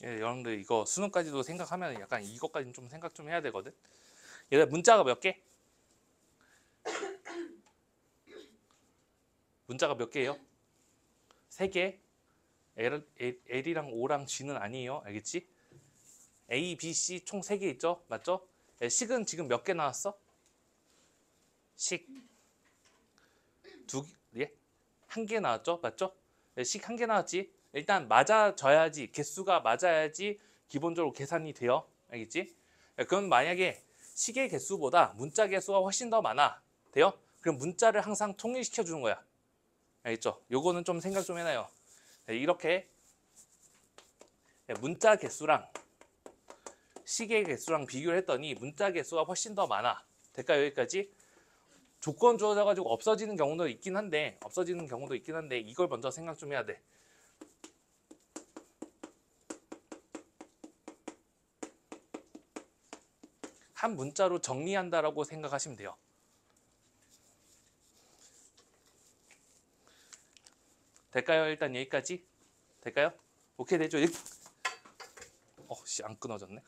예, 여러분들 이거 수능까지도 생각하면 약간 이것까지는 좀 생각 좀 해야 되거든. 얘들 문자가 몇 개? 문자가 몇 개예요? 3개. L이랑 O랑 G는 아니에요. 알겠지? A, B, C 총 3개 있죠? 맞죠? 예, 식은 지금 몇 개 나왔어? 식 예? 1개 나왔죠? 맞죠? 예, 식 1개 나왔지? 일단 맞아져야지, 개수가 맞아야지 기본적으로 계산이 돼요. 알겠지? 예, 그럼 만약에 식의 개수보다 문자 개수가 훨씬 더 많아. 돼요? 그럼 문자를 항상 통일시켜 주는 거야. 알겠죠? 요거는 좀 생각 좀 해놔요. 예, 이렇게 문자 개수랑 식의 개수랑 비교를 했더니 문자 개수가 훨씬 더 많아. 될까요? 여기까지? 조건 주어져 가지고 없어지는 경우도 있긴 한데 이걸 먼저 생각 좀 해야 돼. 한 문자로 정리한다라고 생각하시면 돼요. 될까요? 일단 여기까지? 될까요? 오케이 되죠? 안 끊어졌네.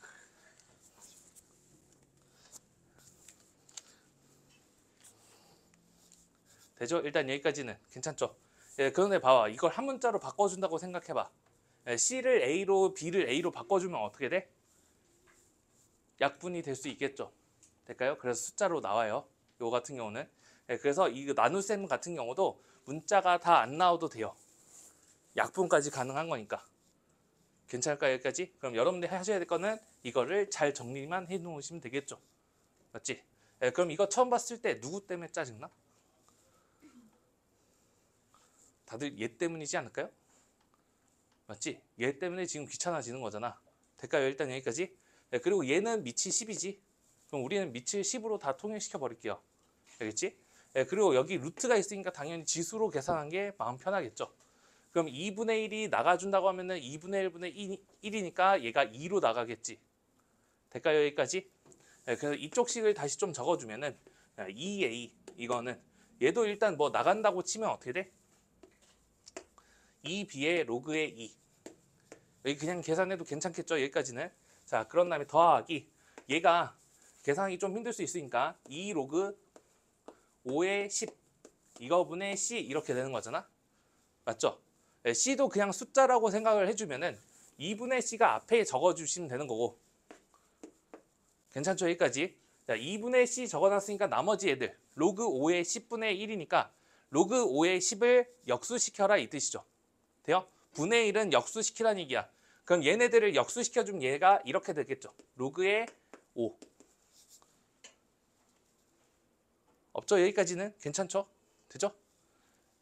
되죠? 일단 여기까지는 괜찮죠? 예, 그런데 봐봐. 이걸 한 문자로 바꿔준다고 생각해봐. 예, C를 A로 B를 A로 바꿔주면 어떻게 돼? 약분이 될 수 있겠죠? 될까요? 그래서 숫자로 나와요. 요 같은 경우는. 예, 그래서 이 나눗셈 같은 경우도 문자가 다 안 나와도 돼요. 약분까지 가능한 거니까. 괜찮을까요? 여기까지? 그럼 여러분들이 하셔야 될 거는 이거를 잘 정리만 해 놓으시면 되겠죠? 맞지? 예, 그럼 이거 처음 봤을 때 누구 때문에 짜증나? 다들 얘 때문이지 않을까요? 맞지? 얘 때문에 지금 귀찮아지는 거잖아. 될까요? 일단 여기까지. 네, 그리고 얘는 밑이 10이지. 그럼 우리는 밑을 10으로 다 통일시켜 버릴게요. 알겠지? 네, 그리고 여기 루트가 있으니까 당연히 지수로 계산한 게 마음 편하겠죠. 그럼 2분의 1이 나가준다고 하면은 2분의 1분의 1이니까 얘가 2로 나가겠지. 될까요? 여기까지? 네, 그래서 이쪽 식을 다시 좀 적어주면은 2a 이거는 얘도 일단 뭐 나간다고 치면 어떻게 돼? 2b의 로그의 2. 여기 그냥 계산해도 괜찮겠죠? 여기까지는. 자, 그런 다음에 더하기. 얘가 계산하기 좀 힘들 수 있으니까 2 로그 5의 10 이거분의 C 이렇게 되는 거잖아. 맞죠? 네, C도 그냥 숫자라고 생각을 해주면은 2분의 C가 앞에 적어주시면 되는 거고. 괜찮죠? 여기까지. 자, 2분의 C 적어놨으니까 나머지 애들 로그 5의 10분의 1이니까 로그 5의 10을 역수시켜라 이 뜻이죠. 돼요? 분의 1은 역수시키라는 얘기야. 그럼 얘네들을 역수시켜주면 얘가 이렇게 되겠죠. 로그의 5. 없죠? 여기까지는 괜찮죠? 되죠?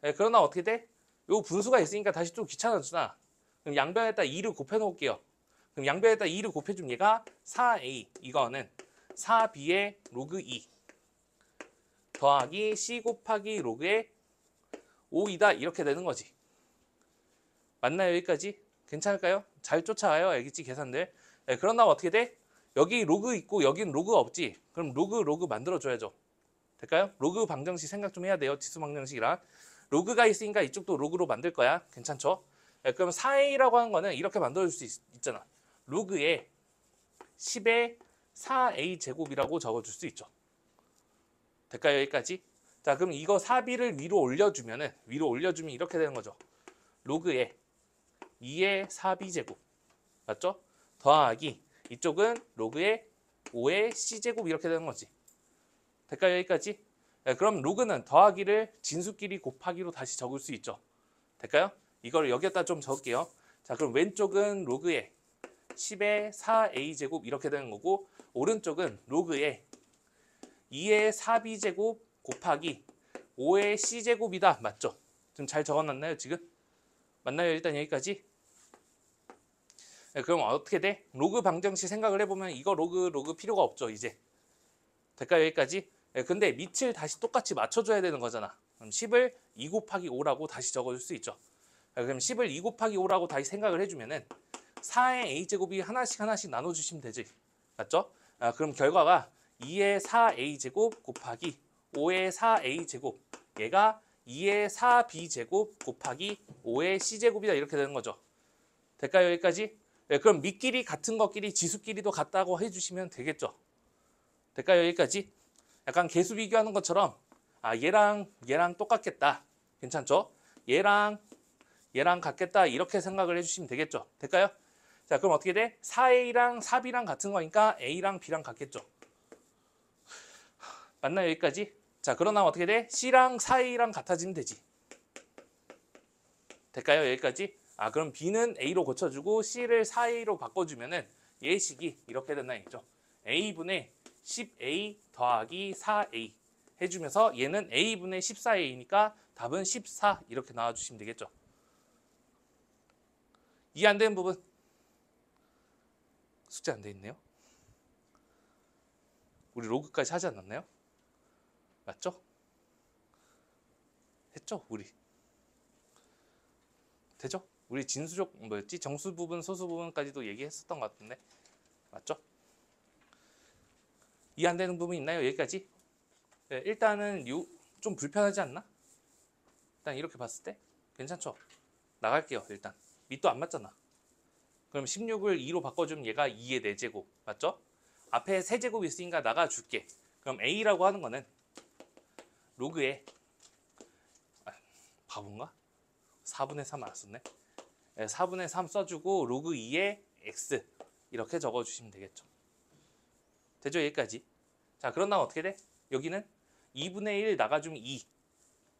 네, 그러나 어떻게 돼? 요 분수가 있으니까 다시 좀 귀찮아지나. 그럼 양변에다 2를 곱해 놓을게요. 그럼 양변에다 2를 곱해주면 얘가 4a. 이거는 4b의 로그 2 더하기 c 곱하기 로그의 5이다. 이렇게 되는 거지. 맞나요? 여기까지? 괜찮을까요? 잘 쫓아가요. 알겠지? 계산들. 네, 그러나 어떻게 돼? 여기 로그 있고 여기는 로그가 없지. 그럼 로그 만들어줘야죠. 될까요? 로그 방정식 생각 좀 해야 돼요. 지수 방정식이랑. 로그가 있으니까 이쪽도 로그로 만들 거야. 괜찮죠? 네, 그럼 4a라고 하는 거는 이렇게 만들어줄 수 있잖아. 로그에 10의 4a 제곱이라고 적어줄 수 있죠. 될까요? 여기까지? 자, 그럼 이거 4b를 위로 올려주면 이렇게 되는 거죠. 로그에 2의 4b 제곱. 맞죠? 더하기 이쪽은 로그의 5의 c제곱 이렇게 되는 거지. 될까요? 여기까지? 네, 그럼 로그는 더하기를 진수끼리 곱하기로 다시 적을 수 있죠. 될까요? 이걸 여기다 좀 적을게요. 자, 그럼 왼쪽은 로그의 10의 4a 제곱 이렇게 되는 거고 오른쪽은 로그의 2의 4b 제곱 곱하기 5의 c 제곱이다. 맞죠? 좀 잘 적어놨나요 지금? 맞나요? 일단 여기까지? 네, 그럼 어떻게 돼? 로그 방정식 생각을 해보면 이거 로그 필요가 없죠 이제. 될까요? 여기까지? 네, 근데 밑을 다시 똑같이 맞춰줘야 되는 거잖아. 그럼 10을 2 곱하기 5라고 다시 적어줄 수 있죠. 네, 그럼 10을 2 곱하기 5라고 다시 생각을 해주면은 4의 a제곱이 하나씩 나눠주시면 되지. 맞죠? 그럼 결과가 2의 4a제곱 곱하기 5의 4a제곱 얘가 2의 4b제곱 곱하기 5의 c제곱이다 이렇게 되는 거죠. 될까요? 여기까지? 네, 그럼 밑끼리 같은 것끼리 지수끼리도 같다고 해주시면 되겠죠. 될까요? 여기까지? 약간 개수 비교하는 것처럼 얘랑 얘랑 똑같겠다. 괜찮죠? 얘랑 같겠다. 이렇게 생각을 해주시면 되겠죠. 될까요? 자, 그럼 어떻게 돼? 4A랑 4B랑 같은 거니까 A랑 B랑 같겠죠. 맞나요? 여기까지? 자, 그러나 어떻게 돼? C랑 4A랑 같아지면 되지. 될까요? 여기까지? 그럼 B는 A로 고쳐주고 C를 4A로 바꿔주면은 예식이 이렇게 된다 얘기죠. A분의 10A 더하기 4A 해주면서 얘는 A분의 14A니까 답은 14 이렇게 나와주시면 되겠죠. 이해 안 되는 부분? 숙제 안 돼 있네요. 우리 로그까지 하지 않았나요? 맞죠? 했죠? 우리. 되죠? 우리 진수적 뭐였지? 정수 부분, 소수 부분까지도 얘기했었던 것 같은데. 맞죠? 이해 안 되는 부분 있나요? 여기까지? 네, 일단은 좀 불편하지 않나? 일단 이렇게 봤을 때 괜찮죠? 나갈게요. 일단 밑도 안 맞잖아. 그럼 16을 2로 바꿔주면 얘가 2의 4제곱 맞죠? 앞에 세제곱 있으니까 나가줄게. 그럼 A라고 하는 거는 로그에 바본가? 4분의 3 안 썼네. 4분의 3 써주고 로그 2의 x 이렇게 적어주시면 되겠죠. 되죠? 여기까지. 자, 그런 다음 어떻게 돼? 여기는 2분의 1 나가주면 2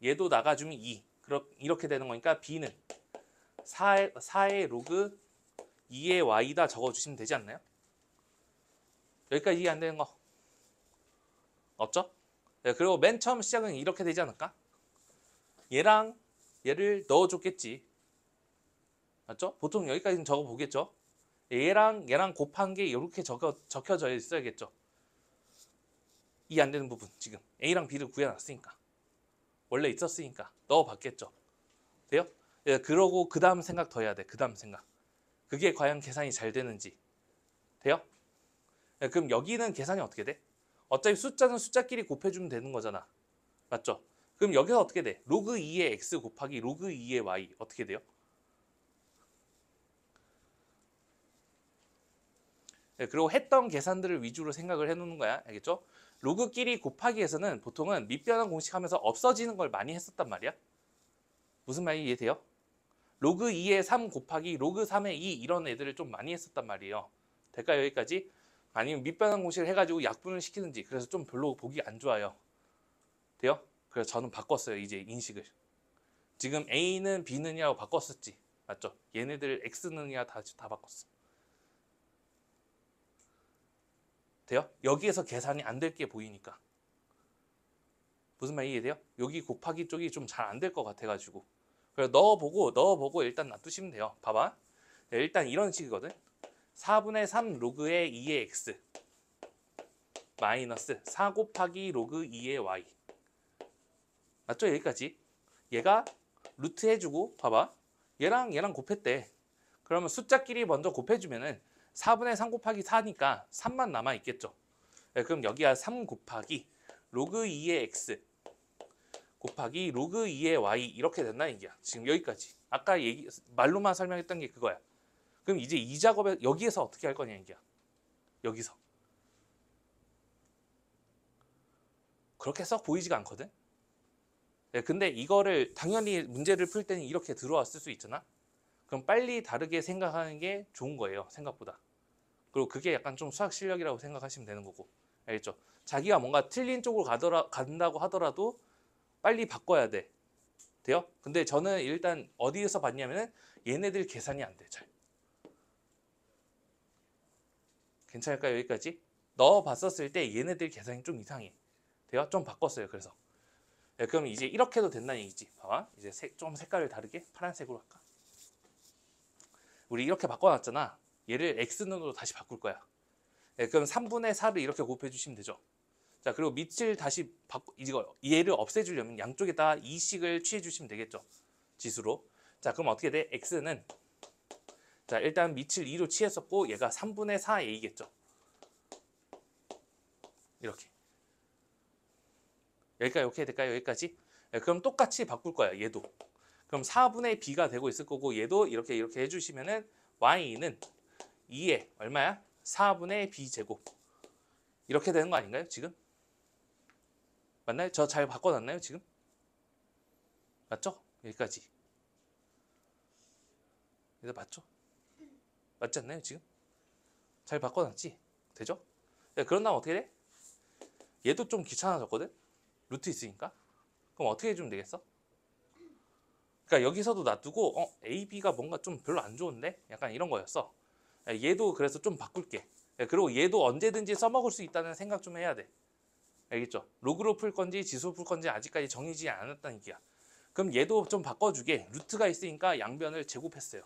얘도 나가주면 2 이렇게 되는 거니까 b는 4의 로그 2의 y다 적어주시면 되지 않나요? 여기까지 이해 안 되는 거 없죠? 네, 그리고 맨 처음 시작은 이렇게 되지 않을까? 얘랑 얘를 넣어줬겠지. 맞죠? 보통 여기까지는 적어보겠죠? 얘랑 곱한 게 이렇게 적혀져 있어야겠죠? 이해 안 되는 부분 지금 A랑 B를 구해놨으니까 원래 있었으니까 넣어봤겠죠? 돼요? 예, 그러고 그 다음 생각 더 해야 돼. 그 다음 생각. 그게 과연 계산이 잘 되는지. 돼요? 예, 그럼 여기는 계산이 어떻게 돼? 어차피 숫자는 숫자끼리 곱해주면 되는 거잖아. 맞죠? 그럼 여기서 어떻게 돼? 로그 2의 x 곱하기 로그 2의 y 어떻게 돼요? 네, 그리고 했던 계산들을 위주로 생각을 해놓는 거야. 알겠죠? 로그끼리 곱하기에서는 보통은 밑변환 공식 하면서 없어지는 걸 많이 했었단 말이야. 무슨 말인지 이해돼요? 로그 2의 3 곱하기 로그 3의 2 이런 애들을 좀 많이 했었단 말이에요. 될까요? 여기까지? 아니면 밑변환 공식을 해가지고 약분을 시키는지 그래서 좀 별로 보기 안 좋아요. 돼요? 그래서 저는 바꿨어요. 이제 인식을. 지금 A는 B는이라고 바꿨었지. 맞죠? 얘네들 X는이야 다 바꿨어. 돼요? 여기에서 계산이 안 될 게 보이니까. 무슨 말이 이해돼요? 여기 곱하기 쪽이 좀 잘 안 될 것 같아가지고. 그래서 넣어보고 일단 놔두시면 돼요. 봐봐. 네, 일단 이런 식이거든. 4분의 3 로그의 2의 x 마이너스 4 곱하기 로그 2의 y. 맞죠? 여기까지. 얘가 루트 해주고 봐봐. 얘랑 곱했대. 그러면 숫자끼리 먼저 곱해주면은 4분의 3 곱하기 4니까 3만 남아있겠죠. 네, 그럼 여기가 3 곱하기 로그 2의 x 곱하기 로그 2의 y 이렇게 된다는 얘기야. 지금 여기까지. 아까 말로만 설명했던 게 그거야. 그럼 이제 이 작업에 여기에서 어떻게 할 거냐 얘기야. 여기서. 그렇게 썩 보이지가 않거든. 네, 근데 이거를 당연히 문제를 풀 때는 이렇게 들어왔을 수 있잖아. 그럼 빨리 다르게 생각하는 게 좋은 거예요. 생각보다. 그리고 그게 약간 좀 수학 실력이라고 생각하시면 되는 거고. 알겠죠? 자기가 뭔가 틀린 쪽으로 간다고 하더라도 빨리 바꿔야 돼. 돼요? 근데 저는 일단 어디에서 봤냐면은 얘네들 계산이 안 돼. 잘. 괜찮을까요? 여기까지? 넣어봤었을 때 얘네들 계산이 좀 이상해. 돼요? 좀 바꿨어요. 그래서. 네, 그럼 이제 이렇게 해도 된다는 얘기지. 봐봐. 이제 좀 색깔을 다르게 파란색으로 할까? 우리 이렇게 바꿔놨잖아. 얘를 x눈으로 다시 바꿀 거야. 네, 그럼 3분의 4를 이렇게 곱해주시면 되죠. 자, 그리고 밑을 다시 얘를 없애주려면 양쪽에다 2씩을 취해주시면 되겠죠. 지수로. 자, 그럼 어떻게 돼? x는 자, 일단 밑을 2로 취했었고 얘가 3분의 4a겠죠. 이렇게. 여기까지 오케이 될까요? 여기까지? 네, 그럼 똑같이 바꿀 거야. 얘도. 그럼 4분의 b가 되고 있을 거고 얘도 이렇게 해주시면은 y는 2에 얼마야? 4분의 b제곱. 이렇게 되는 거 아닌가요? 지금? 맞나요? 저 잘 바꿔놨나요? 지금? 맞죠? 여기까지. 이거 맞죠? 맞지 않나요? 지금? 잘 바꿔놨지? 되죠? 그런 다음 어떻게 돼? 얘도 좀 귀찮아졌거든? 루트 있으니까. 그럼 어떻게 해주면 되겠어? 그러니까 여기서도 놔두고 A, B가 뭔가 좀 별로 안 좋은데? 약간 이런 거였어. 얘도 그래서 좀 바꿀게. 그리고 얘도 언제든지 써먹을 수 있다는 생각 좀 해야 돼. 알겠죠? 로그로 풀 건지 지수로 풀 건지 아직까지 정해지지 않았다는 얘기야. 그럼 얘도 좀 바꿔주게. 루트가 있으니까 양변을 제곱했어요.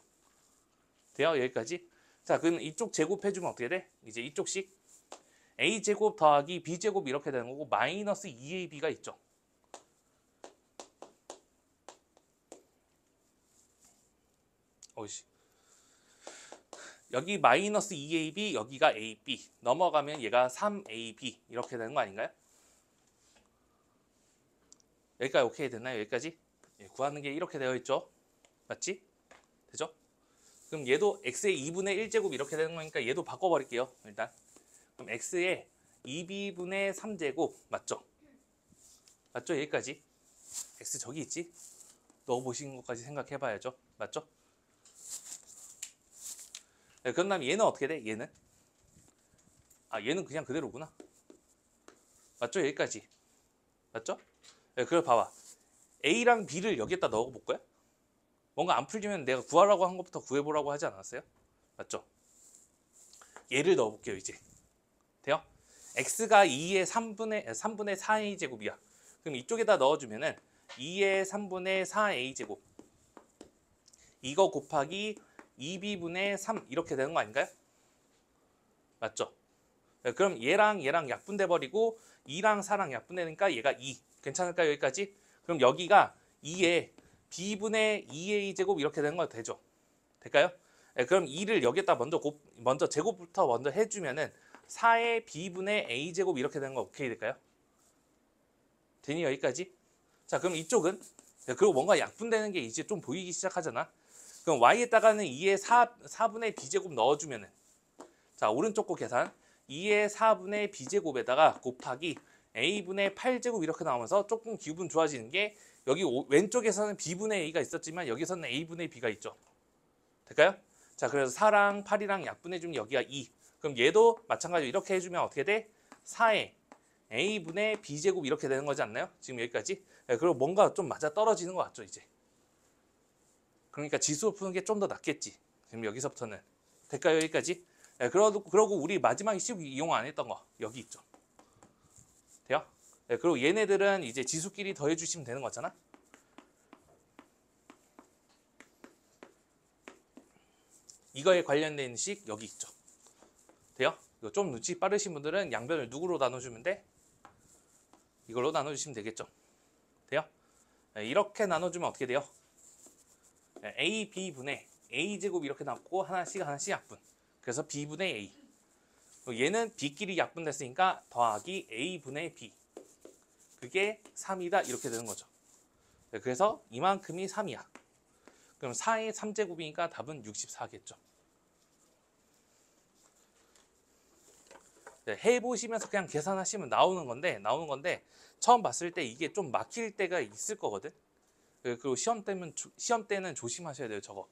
돼요? 여기까지? 자, 그럼 이쪽 제곱해주면 어떻게 돼? 이제 이쪽씩 A제곱 더하기 B제곱 이렇게 되는 거고 마이너스 2AB가 있죠. 어이씨. 여기 마이너스 2AB, 여기가 AB. 넘어가면 얘가 3AB 이렇게 되는 거 아닌가요? 여기까지 오케이 됐나요? 여기까지? 구하는 게 이렇게 되어 있죠. 맞지? 되죠? 그럼 얘도 x의 2분의 1제곱 이렇게 되는 거니까 얘도 바꿔버릴게요. 일단. 그럼 x의 2b분의 3제곱 맞죠? 맞죠? 여기까지. x 저기 있지? 넣어보시는 것까지 생각해봐야죠. 맞죠? 네, 그런 다음에 얘는 어떻게 돼? 얘는? 아, 얘는 그냥 그대로구나. 맞죠? 여기까지. 맞죠? 네, 그걸 봐봐. A랑 B를 여기에다 넣어볼 거야? 뭔가 안 풀리면 내가 구하라고 한 것부터 구해보라고 하지 않았어요? 맞죠? 얘를 넣어볼게요, 이제. 돼요? X가 2의 3분의 4A제곱이야. 그럼 이쪽에다 넣어주면은 2의 3분의 4A제곱. 이거 곱하기 2B분의 3 이렇게 되는 거 아닌가요? 맞죠? 네, 그럼 얘랑 약분돼 버리고 2랑 4랑 약분되니까 얘가 2. 괜찮을까요? 여기까지? 그럼 여기가 2에 B분의 2A제곱 이렇게 되는 거 되죠? 될까요? 네, 그럼 2를 여기에다 먼저 제곱부터 먼저 해주면은 4의 B분의 A제곱 이렇게 되는 거 오케이 될까요? 되니 여기까지? 자, 그럼 이쪽은 네, 그리고 뭔가 약분되는 게 이제 좀 보이기 시작하잖아. 그럼 Y에다가는 2의 4분의 B제곱 넣어주면은 자, 오른쪽 거 계산 2의 4분의 B제곱에다가 곱하기 A분의 8제곱 이렇게 나오면서 조금 기분 좋아지는 게 여기 왼쪽에서는 B분의 A가 있었지만 여기서는 A분의 B가 있죠. 될까요? 자, 그래서 4랑 8이랑 약분해주면 여기가 2. 그럼 얘도 마찬가지로 이렇게 해주면 어떻게 돼? 4의 A분의 B제곱 이렇게 되는 거지 않나요? 지금 여기까지? 네, 그리고 뭔가 좀 맞아 떨어지는 것 같죠, 이제. 그러니까 지수로 푸는 게 좀 더 낫겠지. 지금 여기서부터는. 될까요, 여기까지? 네, 그러고 우리 마지막에 식 이용 안 했던 거 여기 있죠. 돼요? 네, 그리고 얘네들은 이제 지수끼리 더해주시면 되는 거잖아. 이거에 관련된 식 여기 있죠. 돼요? 이거 좀 눈치 빠르신 분들은 양변을 누구로 나눠주면 돼? 이걸로 나눠주시면 되겠죠. 돼요? 네, 이렇게 나눠주면 어떻게 돼요? 네, A, B분의 A제곱 이렇게 남고 하나씩 약분. 그래서 B분의 A. 얘는 B끼리 약분됐으니까 더하기 A분의 B. 그게 3이다 이렇게 되는 거죠. 네, 그래서 이만큼이 3이야. 그럼 4의 3제곱이니까 답은 64겠죠. 네, 해보시면서 그냥 계산하시면 나오는 건데 처음 봤을 때 이게 좀 막힐 때가 있을 거거든. 그리고 시험 때는 조심하셔야 돼요. 저거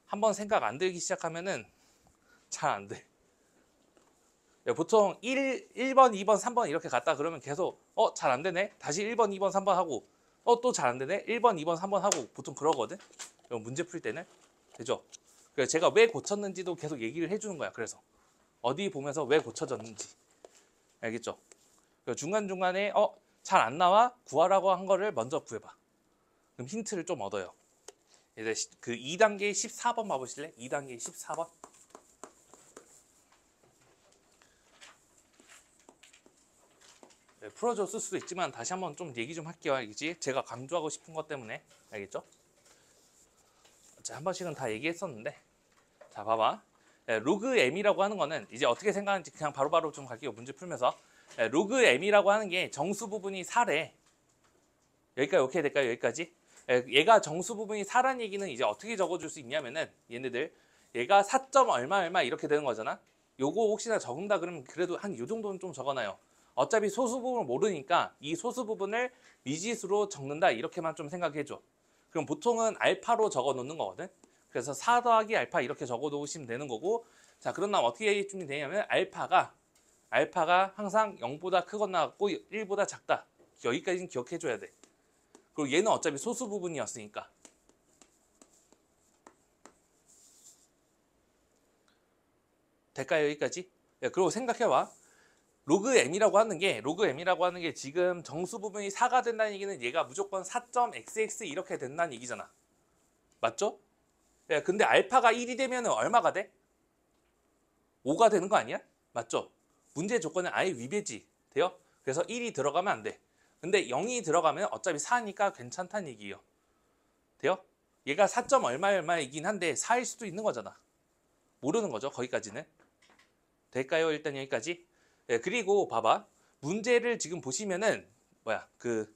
한번 생각 안 들기 시작하면은 잘 안 돼. 보통 1번, 2번, 3번 이렇게 갔다 그러면 계속 잘 안 되네. 다시 1번, 2번, 3번 하고 또 잘 안 되네. 1번, 2번, 3번 하고 보통 그러거든. 문제 풀 때는 되죠. 그래서 제가 왜 고쳤는지도 계속 얘기를 해주는 거야. 그래서 어디 보면서 왜 고쳐졌는지 알겠죠? 중간중간에 잘 안 나와? 구하라고 한 거를 먼저 구해봐. 그럼 힌트를 좀 얻어요. 이제 그 2단계 14번 봐보실래? 2단계 14번. 네, 풀어줬을 수도 있지만 다시 한번 좀 얘기 좀 할게요. 알겠지? 제가 강조하고 싶은 것 때문에 알겠죠? 자, 한 번씩은 다 얘기했었는데 자, 봐봐. 로그 m이라고 하는 거는 이제 어떻게 생각하는지 그냥 바로바로 좀 갈게요. 문제 풀면서. 로그 m이라고 하는 게 정수 부분이 4래. 여기까지 오케이 될까요? 여기까지. 얘가 정수 부분이 4란 얘기는 이제 어떻게 적어줄 수 있냐면은 얘네들 얘가 4. 얼마 얼마 이렇게 되는 거잖아. 요거 혹시나 적은다 그러면 그래도 한 요 정도는 좀 적어놔요. 어차피 소수 부분을 모르니까 이 소수 부분을 미지수로 적는다 이렇게만 좀 생각해줘. 그럼 보통은 알파로 적어 놓는 거거든. 그래서 4 더하기 알파 이렇게 적어 놓으시면 되는 거고, 자 그럼 나 어떻게 좀 되냐면 알파가 항상 0보다 크거나 같고 1보다 작다. 여기까지는 기억해 줘야 돼. 그리고 얘는 어차피 소수 부분이었으니까. 될까요? 여기까지? 야, 그리고 생각해봐. 로그 m이라고 하는 게 지금 정수 부분이 4가 된다는 얘기는 얘가 무조건 4.xx 이렇게 된다는 얘기잖아. 맞죠? 야, 근데 알파가 1이 되면 얼마가 돼? 5가 되는 거 아니야? 맞죠? 문제 조건은 아예 위배지. 돼요? 그래서 1이 들어가면 안 돼. 근데 0이 들어가면 어차피 4니까 괜찮다는 얘기예요. 돼요? 얘가 4. 얼마이긴 한데 4일 수도 있는 거잖아. 모르는 거죠. 거기까지는. 될까요? 일단 여기까지. 예, 그리고 봐봐. 문제를 지금 보시면은 그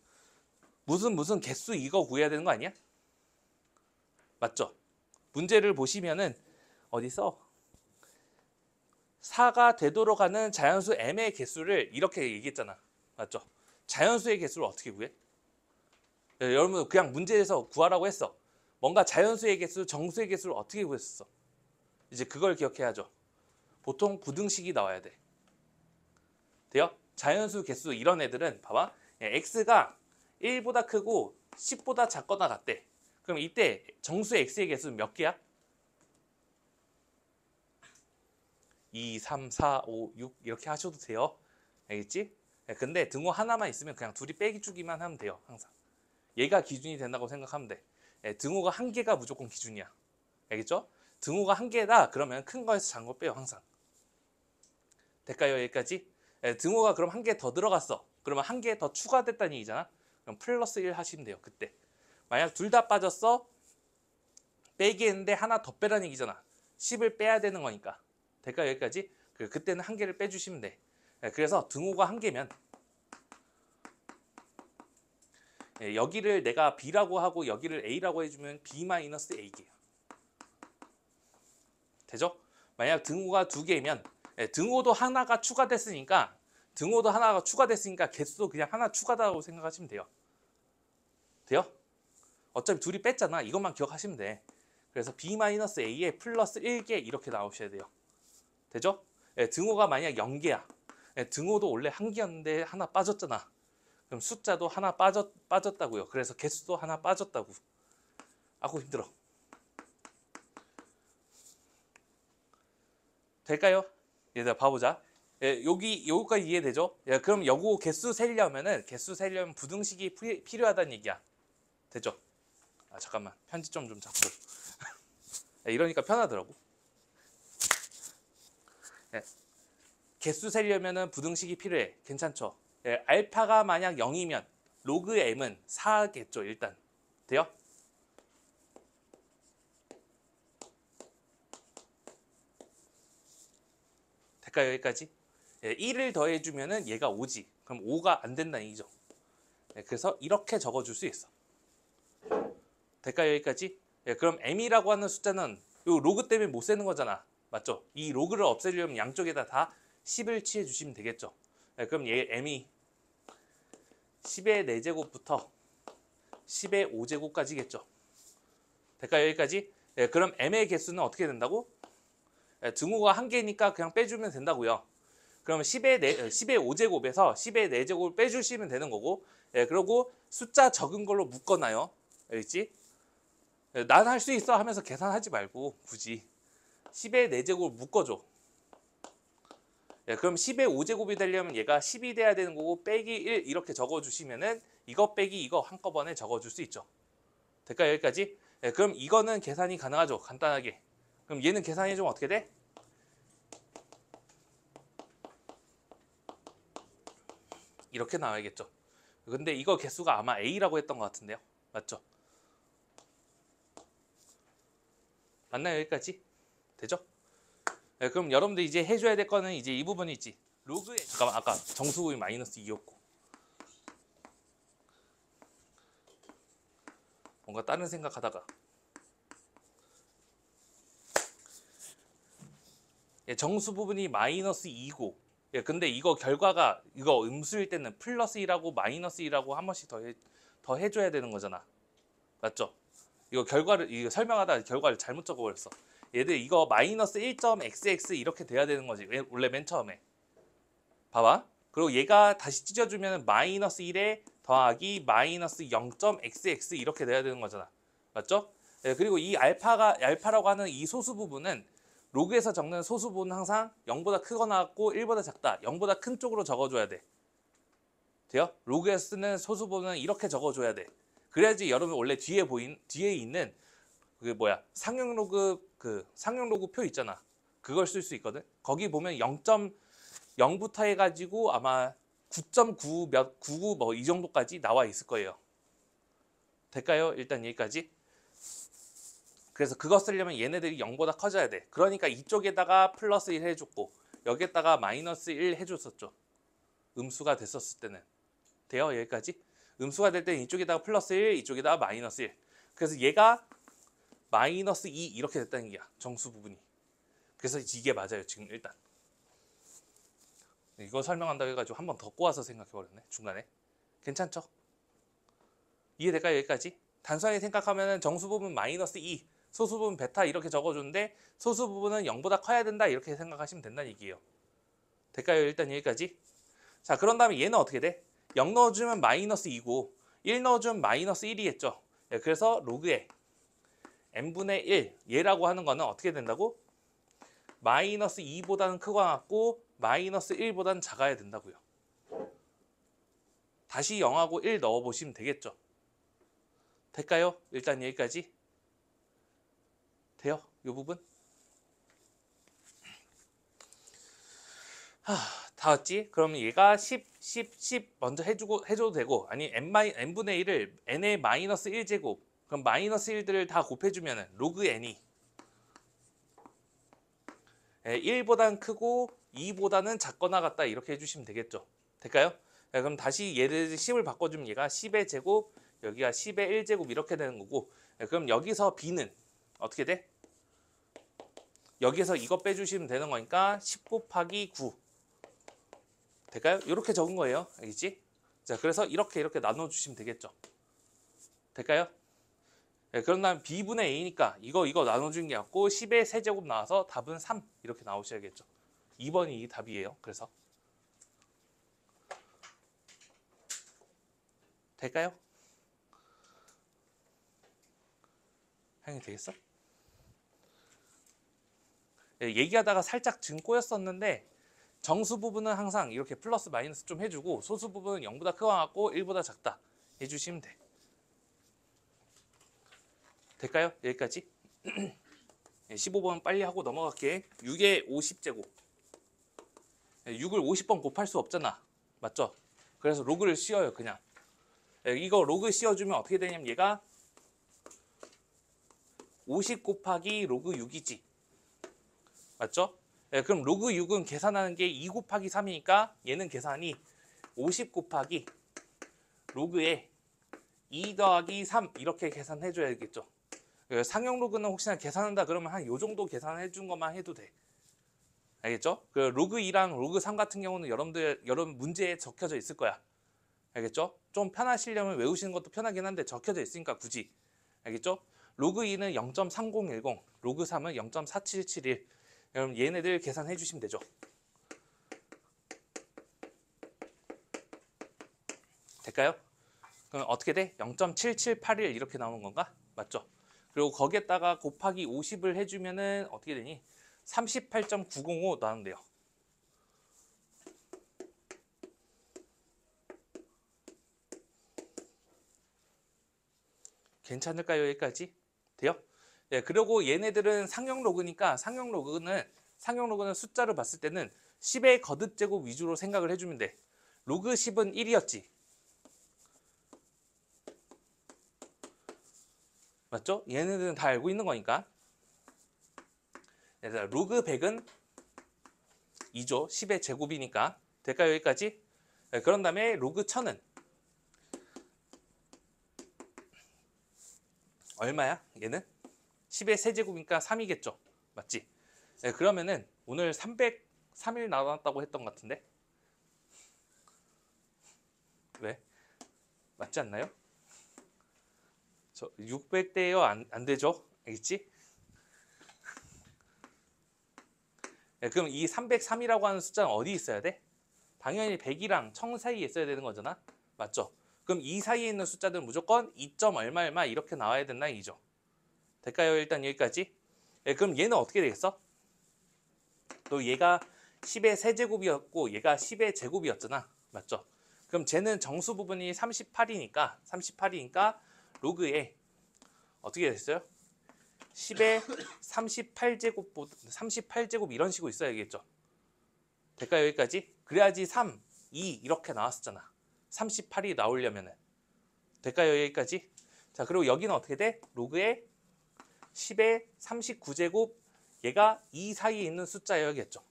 무슨 개수 이거 구해야 되는 거 아니야? 맞죠? 문제를 보시면은 어디 써? 4가 되도록 하는 자연수 m의 개수를 이렇게 얘기했잖아. 맞죠? 자연수의 개수를 어떻게 구해? 예, 여러분 그냥 문제에서 구하라고 했어. 뭔가 자연수의 개수, 정수의 개수를 어떻게 구했었어? 이제 그걸 기억해야죠. 보통 부등식이 나와야 돼. 돼요? 자연수 개수 이런 애들은 봐봐. x가 1보다 크고 10보다 작거나 같대. 그럼 이때 정수 x의 개수는 몇 개야? 2, 3, 4, 5, 6 이렇게 하셔도 돼요. 알겠지? 근데 등호 하나만 있으면 그냥 둘이 빼기 주기만 하면 돼요. 항상. 얘가 기준이 된다고 생각하면 돼. 등호가 한 개가 무조건 기준이야. 알겠죠? 등호가 한 개다 그러면 큰 거에서 작은 거 빼요. 항상. 될까요? 여기까지? 등호가 그럼 한 개 더 들어갔어. 그러면 한 개 더 추가됐다는 얘기잖아. 그럼 플러스 1 하시면 돼요. 그때. 만약 둘 다 빠졌어. 빼기 했는데 하나 더 빼라는 얘기잖아. 10을 빼야 되는 거니까. 될까요? 여기까지? 그때는 한 개를 빼주시면 돼. 그래서 등호가 한 개면 여기를 내가 B라고 하고 여기를 A라고 해주면 B-A개야. 되죠? 만약 등호가 두 개면 등호도 하나가 추가됐으니까 개수도 그냥 하나 추가다고 생각하시면 돼요. 돼요? 어차피 둘이 뺐잖아. 이것만 기억하시면 돼. 그래서 B-A에 플러스 1개 이렇게 나오셔야 돼요. 되죠? 등호가 만약 0개야. 등호도 원래 한 개였는데 하나 빠졌잖아. 그럼 숫자도 하나 빠졌다고요. 그래서 개수도 하나 빠졌다고. 아고 힘들어. 될까요? 얘들아 봐보자. 여기까지 이해되죠? 그럼 요거 개수 세려면 부등식이 필요하다는 얘기야. 되죠? 아 잠깐만 편집점 좀 잡고. 이러니까 편하더라고. 개수 세려면 부등식이 필요해. 괜찮죠? 알파가 만약 0이면 로그 m은 4겠죠 일단. 돼요? 될까요? 여기까지? 1을 더해주면은 얘가 5지. 그럼 5가 안 된다는 얘기죠. 그래서 이렇게 적어줄 수 있어. 될까요? 여기까지? 그럼 m이라고 하는 숫자는 요 로그 때문에 못 세는 거잖아. 맞죠? 이 로그를 없애려면 양쪽에다 다 10을 취해 주시면 되겠죠. 그럼 얘 m이 10의 4제곱부터 10의 5제곱까지겠죠. 될까요? 여기까지? 그럼 m의 개수는 어떻게 된다고? 등호가 한 개니까 그냥 빼주면 된다고요. 그러면 10의 5제곱에서 10의 4제곱을 빼주시면 되는 거고, 그리고 숫자 적은 걸로 묶어놔요. 알겠지? 난 할 수 있어 하면서 계산하지 말고 굳이 10의 4제곱을 묶어줘. 그럼 10의 5제곱이 되려면 얘가 10이 돼야 되는 거고 빼기 1 이렇게 적어주시면은 이거 빼기 이거 한꺼번에 적어줄 수 있죠. 될까요? 여기까지? 그럼 이거는 계산이 가능하죠. 간단하게. 그럼 얘는 계산해주면 어떻게 돼? 이렇게 나와야겠죠. 근데 이거 개수가 아마 A라고 했던 것 같은데요. 맞죠? 맞나요? 여기까지? 되죠? 그럼 여러분들 이제 해줘야 될 거는 이제 이 부분이 있지. 로그에 잠깐만 아까 정수분이 마이너스 2였고 뭔가 다른 생각하다가 예, 정수 부분이 마이너스 2고 예, 근데 이거 결과가 이거 음수일 때는 플러스 2라고 마이너스 2라고 한 번씩 더 해줘야 되는 거잖아. 맞죠? 이거 결과를 이거 설명하다 결과를 잘못 적어버렸어. 얘들 이거 마이너스 1.xx 이렇게 돼야 되는 거지. 원래 맨 처음에. 봐봐. 그리고 얘가 다시 찢어주면 마이너스 1에 더하기 마이너스 0.xx 이렇게 돼야 되는 거잖아. 맞죠? 예, 그리고 이 알파라고 하는 이 소수 부분은 로그에서 적는 소수 부분은 항상 0보다 크거나 같고 1보다 작다. 0보다 큰 쪽으로 적어줘야 돼. 돼요? 로그에서 쓰는 소수 부분은 이렇게 적어줘야 돼. 그래야지 여러분 원래 뒤에 있는 그 뭐야 상용 로그 표 있잖아. 그걸 쓸 수 있거든. 거기 보면 0.0부터 해가지고 아마 9.9 몇 99 뭐 이 정도까지 나와 있을 거예요. 될까요? 일단 여기까지. 그래서 그거 쓰려면 얘네들이 0보다 커져야 돼. 그러니까 이쪽에다가 플러스 1 해줬고 여기에다가 마이너스 1 해줬었죠. 음수가 됐었을 때는. 돼요? 여기까지? 음수가 될 때는 이쪽에다가 플러스 1, 이쪽에다가 마이너스 1. 그래서 얘가 마이너스 2 이렇게 됐다는 얘기야. 정수 부분이. 그래서 이게 맞아요. 지금 일단. 이거 설명한다고 해가지고 한 번 더 꼬아서 생각해버렸네. 중간에. 괜찮죠? 이해될까요? 여기까지? 단순하게 생각하면 정수 부분 마이너스 2, 소수 부분 베타 이렇게 적어줬는데 소수 부분은 0보다 커야 된다 이렇게 생각하시면 된다는 얘기예요. 될까요? 일단 여기까지. 자, 그런 다음에 얘는 어떻게 돼? 0 넣어주면 마이너스 2고 1 넣어주면 마이너스 1이겠죠. 네, 그래서 로그에 n분의 1 얘라고 하는 거는 어떻게 된다고? 마이너스 2보다는 크거나 같고 마이너스 1보다는 작아야 된다고요. 다시 0하고 1 넣어보시면 되겠죠. 될까요? 일단 여기까지. 돼요? 이 부분? 다 왔지? 그러면 얘가 10 먼저 해줘도 되고 아니 n분의 1을 n의 마이너스 1제곱 그럼 마이너스 1들을 다 곱해주면 로그 n이 1보다는 크고 2보다는 작거나 같다 이렇게 해주시면 되겠죠. 될까요? 그럼 다시 얘를 10을 바꿔주면 얘가 10의 제곱 여기가 10의 1제곱 이렇게 되는 거고 그럼 여기서 b는 어떻게 돼? 여기서 이거 빼주시면 되는 거니까 10 곱하기 9 될까요? 이렇게 적은 거예요. 알겠지? 자, 그래서 이렇게 나눠주시면 되겠죠. 될까요? 네, 그런 다음 b분의 a니까 이거 나눠주는 게 같고 10의 세제곱 나와서 답은 3 이렇게 나오셔야겠죠. 2번이 이 답이에요. 그래서 될까요? 행이 되겠어? 네, 얘기하다가 살짝 지금 꼬였었는데 정수 부분은 항상 이렇게 플러스 마이너스 좀 해주고 소수 부분은 0보다 크거나 같고 1보다 작다 해주시면 돼. 될까요? 여기까지? 15번 빨리 하고 넘어갈게. 6의 50제곱 6을 50번 곱할 수 없잖아. 맞죠? 그래서 로그를 씌워요. 그냥 이거 로그 씌워주면 어떻게 되냐면 얘가 50 곱하기 로그 6이지. 맞죠? 그럼 로그 6은 계산하는 게 2 곱하기 3이니까 얘는 계산이 50 곱하기 로그에 2 더하기 3 이렇게 계산해줘야겠죠. 상용 로그는 혹시나 계산한다 그러면 한 요 정도 계산해 준 것만 해도 돼. 알겠죠? 그 로그 2랑 로그 3 같은 경우는 여러분 문제에 적혀져 있을 거야. 알겠죠? 좀 편하시려면 외우시는 것도 편하긴 한데 적혀져 있으니까 굳이. 알겠죠? 로그 2는 0.3010, 로그 3은 0.4771. 여러분 얘네들 계산해 주시면 되죠. 될까요? 그럼 어떻게 돼? 0.7781 이렇게 나오는 건가? 맞죠? 그리고 거기에다가 곱하기 50을 해주면은 어떻게 되니? 38.905 나온대요. 괜찮을까요? 여기까지? 돼요? 네, 그리고 얘네들은 상용 로그니까 상용 로그는 숫자를 봤을 때는 10의 거듭제곱 위주로 생각을 해주면 돼. 로그 10은 1이었지. 맞죠? 얘네들은 다 알고 있는 거니까. 얘들아, 로그 100은 2죠. 10의 제곱이니까. 될까요? 여기까지? 네, 그런 다음에 로그 1000은 얼마야? 얘는 10의 세제곱이니까 3이겠죠. 맞지? 네, 그러면은 오늘 303일 나왔다고 했던 것 같은데 왜? 맞지 않나요? 저 600대요 안 되죠? 알겠지? 네, 그럼 이 303이라고 하는 숫자는 어디 있어야 돼? 당연히 100이랑 1000 사이에 있어야 되는 거잖아. 맞죠? 그럼 이 사이에 있는 숫자들은 무조건 2. 얼마 얼마 이렇게 나와야 된다 이죠. 될까요? 일단 여기까지. 네, 그럼 얘는 어떻게 되겠어? 또 얘가 10의 세제곱이었고 얘가 10의 제곱이었잖아. 맞죠? 그럼 쟤는 정수 부분이 38이니까 로그에 어떻게 됐어요? 10의 38제곱 이런 식으로 있어야겠죠. 될까요? 여기까지? 그래야지 3, 2 이렇게 나왔었잖아. 38이 나오려면은. 될까요? 여기까지? 자, 그리고 여기는 어떻게 돼? 로그에 10의 39제곱 얘가 2 사이에 있는 숫자여야겠죠.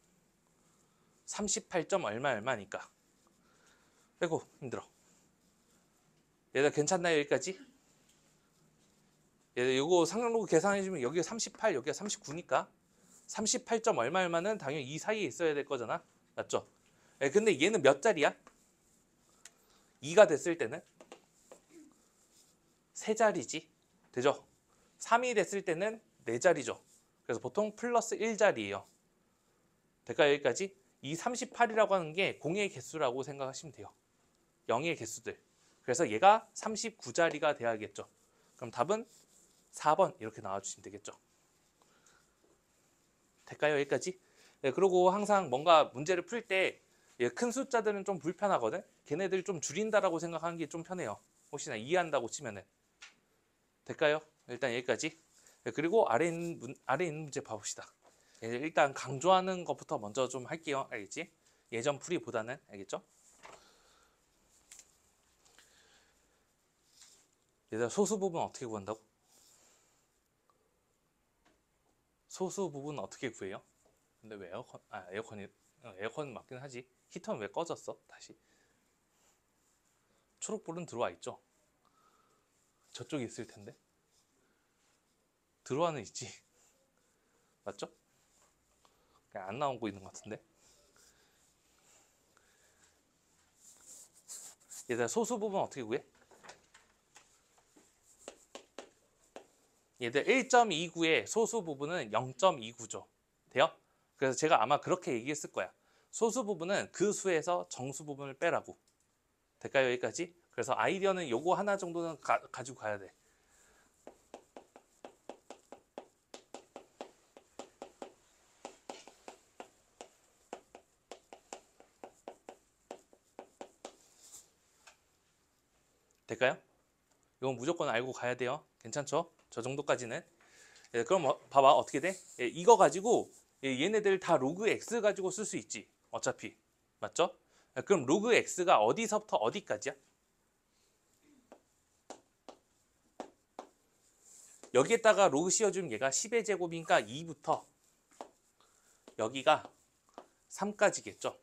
38. 얼마니까. 아이고 힘들어. 얘들 괜찮나요? 여기까지? 얘들 요거 상용로그 계산해주면 여기가 38, 여기가 39니까 38. 얼마는 당연히 이 사이에 있어야 될 거잖아. 맞죠? 예, 근데 얘는 몇 자리야? 2가 됐을 때는 세 자리지. 되죠? 3이 됐을 때는 네 자리죠. 그래서 보통 플러스 1자리예요. 될까요? 여기까지? 이 38이라고 하는 게 공의 개수라고 생각하시면 돼요. 0의 개수들. 그래서 얘가 39자리가 돼야겠죠. 그럼 답은 4번 이렇게 나와주시면 되겠죠. 될까요? 여기까지? 네, 그리고 항상 뭔가 문제를 풀 때 큰 숫자들은 좀 불편하거든. 걔네들 좀 줄인다라고 생각하는 게 좀 편해요. 혹시나 이해한다고 치면은. 될까요? 일단 여기까지. 네, 그리고 아래 있는 문제 봐봅시다. 네, 일단 강조하는 것부터 먼저 좀 할게요. 알겠지? 예전 풀이보다는. 알겠죠? 얘들아, 소수 부분 어떻게 구한다고? 소수 부분 어떻게 구해요? 근데 왜 에어컨은 맞긴 하지. 히터는 왜 꺼졌어? 다시. 초록불은 들어와 있죠? 저쪽에 있을 텐데. 들어와는 있지. 맞죠? 그냥 안 나오고 있는 것 같은데. 얘들아, 소수 부분 어떻게 구해? 얘들 1.29의 소수 부분은 0.29죠. 돼요? 그래서 제가 아마 그렇게 얘기했을 거야. 소수 부분은 그 수에서 정수 부분을 빼라고. 될까요? 여기까지? 그래서 아이디어는 요거 하나 정도는 가지고 가야 돼. 될까요? 이건 무조건 알고 가야 돼요. 괜찮죠? 저 정도까지는. 예, 그럼 봐봐 어떻게 돼? 예, 이거 가지고 얘네들 다 로그 x 가지고 쓸 수 있지. 어차피. 맞죠? 예, 그럼 로그 x가 어디서부터 어디까지야? 여기에다가 로그 씌워주면 얘가 10의 제곱이니까 2부터 여기가 3까지겠죠.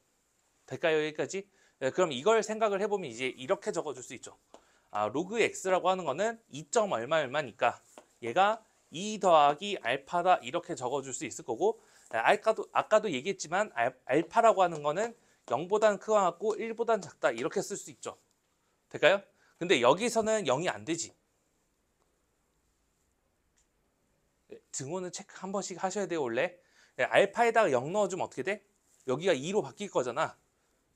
될까요? 여기까지? 네, 그럼 이걸 생각을 해보면 이제 이렇게 적어줄 수 있죠. 로그 x라고 하는 거는 2. 얼마니까 얘가 2 더하기 알파다 이렇게 적어줄 수 있을 거고, 아까도 얘기했지만 알파라고 하는 거는 0보단 크고 1보단 작다 이렇게 쓸 수 있죠. 될까요? 근데 여기서는 0이 안 되지. 등호는 체크 한 번씩 하셔야 돼요. 원래 알파에다가 0 넣어주면 어떻게 돼? 여기가 2로 바뀔 거잖아.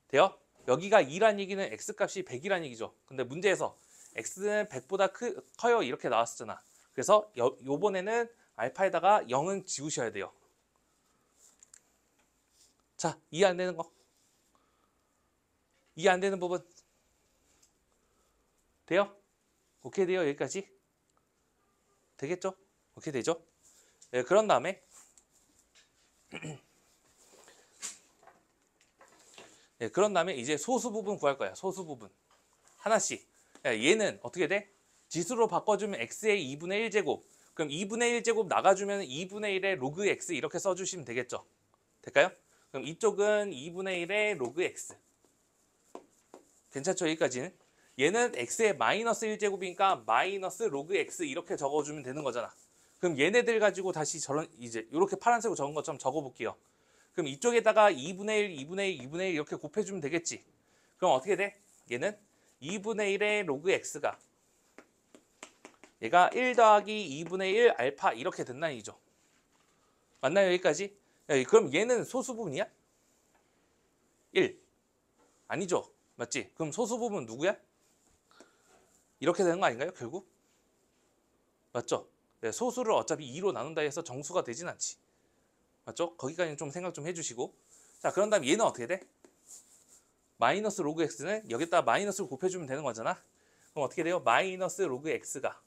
돼요? 여기가 2란 얘기는 x값이 100이란 얘기죠. 근데 문제에서 x는 100보다 커요 이렇게 나왔었잖아. 그래서 요번에는 알파에다가 0은 지우셔야 돼요. 자, 이해 안 되는 거. 이해 안 되는 부분. 돼요? 오케이 돼요? 여기까지? 되겠죠? 오케이 되죠? 네, 그런 다음에 이제 소수 부분 구할 거야. 소수 부분. 하나씩. 얘는 어떻게 돼? 지수로 바꿔주면 x의 2분의 1제곱. 그럼 2분의 1제곱 나가주면 2분의 1의 로그 x 이렇게 써주시면 되겠죠. 될까요? 그럼 이쪽은 2분의 1의 로그 x. 괜찮죠? 여기까지는. 얘는 x의 마이너스 1제곱이니까 마이너스 로그 x 이렇게 적어주면 되는 거잖아. 그럼 얘네들 가지고 다시 저런 이제 이렇게 파란색으로 적은 것처럼 적어볼게요. 그럼 이쪽에다가 2분의 1, 2분의 1, 2분의 1 이렇게 곱해주면 되겠지. 그럼 어떻게 돼? 얘는 2분의 1의 로그 x가 얘가 1 더하기 2분의 1 알파 이렇게 된다는 얘기죠. 맞나요? 여기까지? 그럼 얘는 소수 부분이야? 1. 아니죠. 맞지? 그럼 소수 부분 누구야? 이렇게 되는 거 아닌가요? 결국? 맞죠? 네, 소수를 어차피 2로 나눈다 해서 정수가 되진 않지. 맞죠? 거기까지는 좀 생각 좀 해주시고. 자, 그런 다음에 얘는 어떻게 돼? 마이너스 로그 x는 여기다가 마이너스를 곱해주면 되는 거잖아. 그럼 어떻게 돼요? 마이너스 로그 x가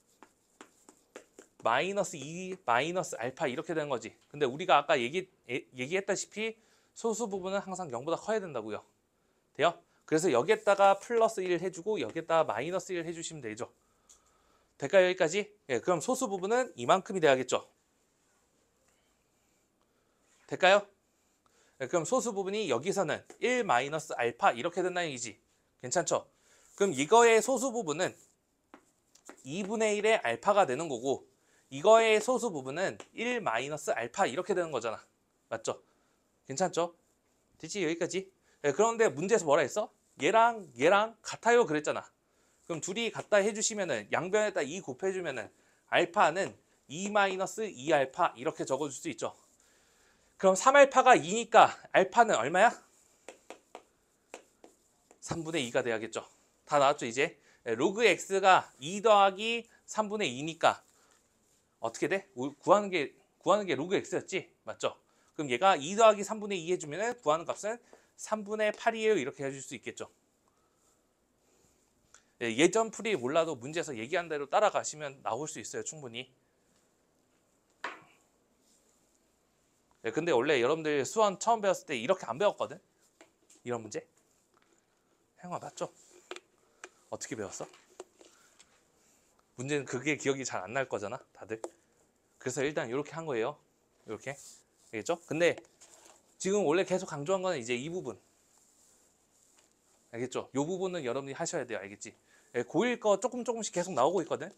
마이너스 2 마이너스 알파 이렇게 되는 거지. 근데 우리가 아까 얘기했다시피 소수 부분은 항상 0보다 커야 된다고요. 돼요? 그래서 여기에다가 플러스 1 해주고 여기에다가 마이너스 1 해주시면 되죠. 될까요? 여기까지? 예, 그럼 소수 부분은 이만큼이 돼야겠죠. 될까요? 예, 그럼 소수 부분이 여기서는 1 마이너스 알파 이렇게 된다는 얘기지. 괜찮죠? 그럼 이거의 소수 부분은 2분의 1의 알파가 되는 거고 이거의 소수 부분은 1 마이너스 알파 이렇게 되는 거잖아. 맞죠? 괜찮죠? 됐지? 여기까지? 예, 그런데 문제에서 뭐라 했어? 얘랑 얘랑 같아요 그랬잖아. 그럼 둘이 같다 해주시면은 양변에다 2 곱해주면은 알파는 2 마이너스 2 알파 이렇게 적어줄 수 있죠. 그럼 3알파가 2니까 알파는 얼마야? 3분의 2가 돼야겠죠. 다 나왔죠 이제? 로그 x가 2 더하기 3분의 2니까 어떻게 돼? 구하는 게 로그 x였지? 맞죠? 그럼 얘가 2 더하기 3분의 2 해주면 구하는 값은 3분의 8이에요 이렇게 해줄 수 있겠죠. 예전 풀이 몰라도 문제에서 얘기한 대로 따라가시면 나올 수 있어요 충분히. 근데 원래 여러분들 수원 처음 배웠을 때 이렇게 안 배웠거든? 이런 문제? 행화 맞죠? 어떻게 배웠어? 문제는 그게 기억이 잘 안 날 거잖아 다들. 그래서 일단 이렇게 한 거예요. 이렇게. 알겠죠? 근데 지금 원래 계속 강조한 거는 이제 이 부분. 알겠죠? 이 부분은 여러분이 하셔야 돼요. 알겠지? 고1 거 조금씩 계속 나오고 있거든?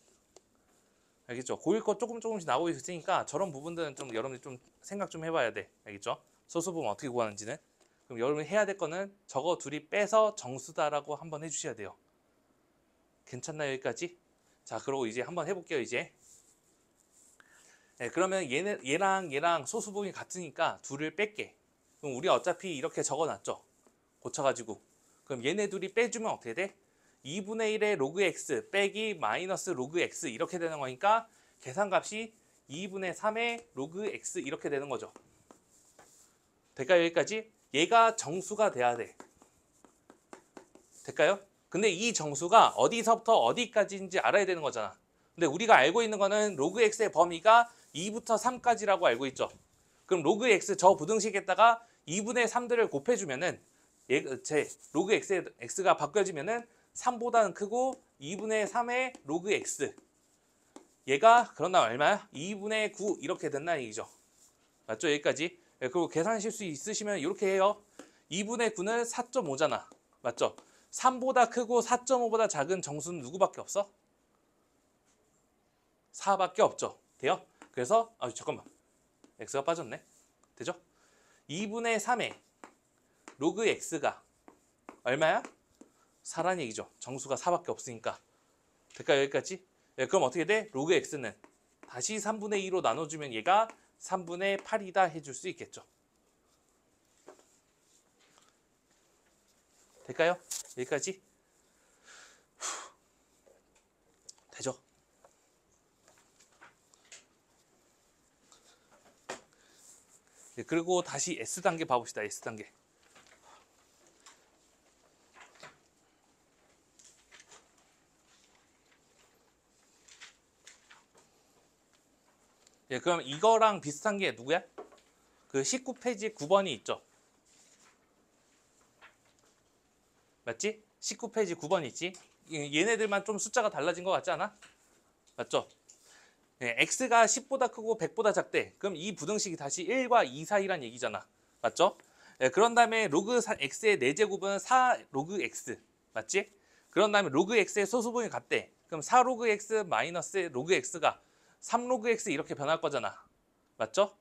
알겠죠? 고1 거 조금씩 나오고 있으니까 저런 부분들은 좀 여러분이 좀 생각 좀 해봐야 돼. 알겠죠? 소수 부분 어떻게 구하는지는. 그럼 여러분이 해야 될 거는 저거 둘이 빼서 정수다라고 한번 해주셔야 돼요. 괜찮나요? 여기까지? 자, 그러고 이제 한번 해볼게요. 이제. 그러면 얘랑 소수 부분이 같으니까 둘을 뺄게. 그럼 우리 어차피 이렇게 적어놨죠? 고쳐가지고. 그럼 얘네 둘이 빼주면 어떻게 돼? 2분의 1의 로그 x 빼기 마이너스 로그 x 이렇게 되는 거니까 계산값이 2분의 3의 로그 x 이렇게 되는 거죠. 될까요? 여기까지? 얘가 정수가 돼야 돼. 될까요? 근데 이 정수가 어디서부터 어디까지인지 알아야 되는 거잖아. 근데 우리가 알고 있는 거는 로그 x의 범위가 2부터 3까지라고 알고 있죠. 그럼 로그 x 저 부등식에다가 2분의 3들을 곱해주면은 제 로그 x가 바뀌어지면은 3보다는 크고 2분의 3의 로그 x 얘가 그런다면 얼마야? 2분의 9 이렇게 된다는 얘기죠. 맞죠? 여기까지. 그리고 계산하실 수 있으시면 이렇게 해요. 2분의 9는 4.5잖아. 맞죠? 3보다 크고 4.5보다 작은 정수는 누구밖에 없어? 4밖에 없죠. 돼요? 그래서 잠깐만. x가 빠졌네. 되죠? 2분의 3의 로그 x가 얼마야? 4란 얘기죠. 정수가 4밖에 없으니까. 될까요? 여기까지? 그럼 어떻게 돼? 로그 x는 다시 3분의 2로 나눠주면 얘가 3분의 8이다 해줄 수 있겠죠. 될까요? 여기까지? 되죠? 그리고 다시 S단계 봐봅시다. S단계. 그럼 이거랑 비슷한 게 누구야? 그 19페이지 9번이 있죠. 맞지? 19페이지 9번 있지? 얘네들만 좀 숫자가 달라진 것 같지 않아? 맞죠? x가 10보다 크고 100보다 작대. 그럼 이 부등식이 다시 1과 2 사이란 얘기잖아. 맞죠? 그런 다음에 로그 x의 4제곱은 4 로그 x. 맞지? 그런 다음에 로그 x의 소수분이 같대. 그럼 4 로그 x 마이너스 로그 x가 3로그 x 이렇게 변할 거잖아. 맞죠?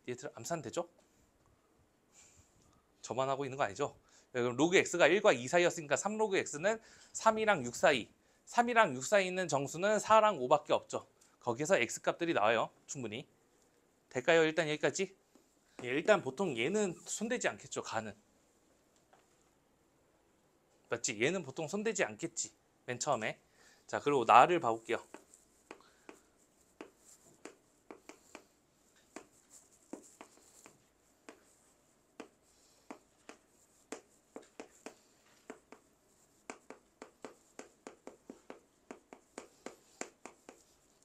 얘들 암산되죠? 저만 하고 있는 거 아니죠? 그럼 로그 x가 1과 2 사이였으니까 3로그 x는 3이랑 6 사이. 3이랑 6 사이 있는 정수는 4랑 5밖에 없죠. 거기서 x 값들이 나와요. 충분히. 될까요? 일단 여기까지. 일단 보통 얘는 손대지 않겠죠. 가는. 맞지? 얘는 보통 손대지 않겠지. 맨 처음에. 자, 그리고 나를 봐볼게요.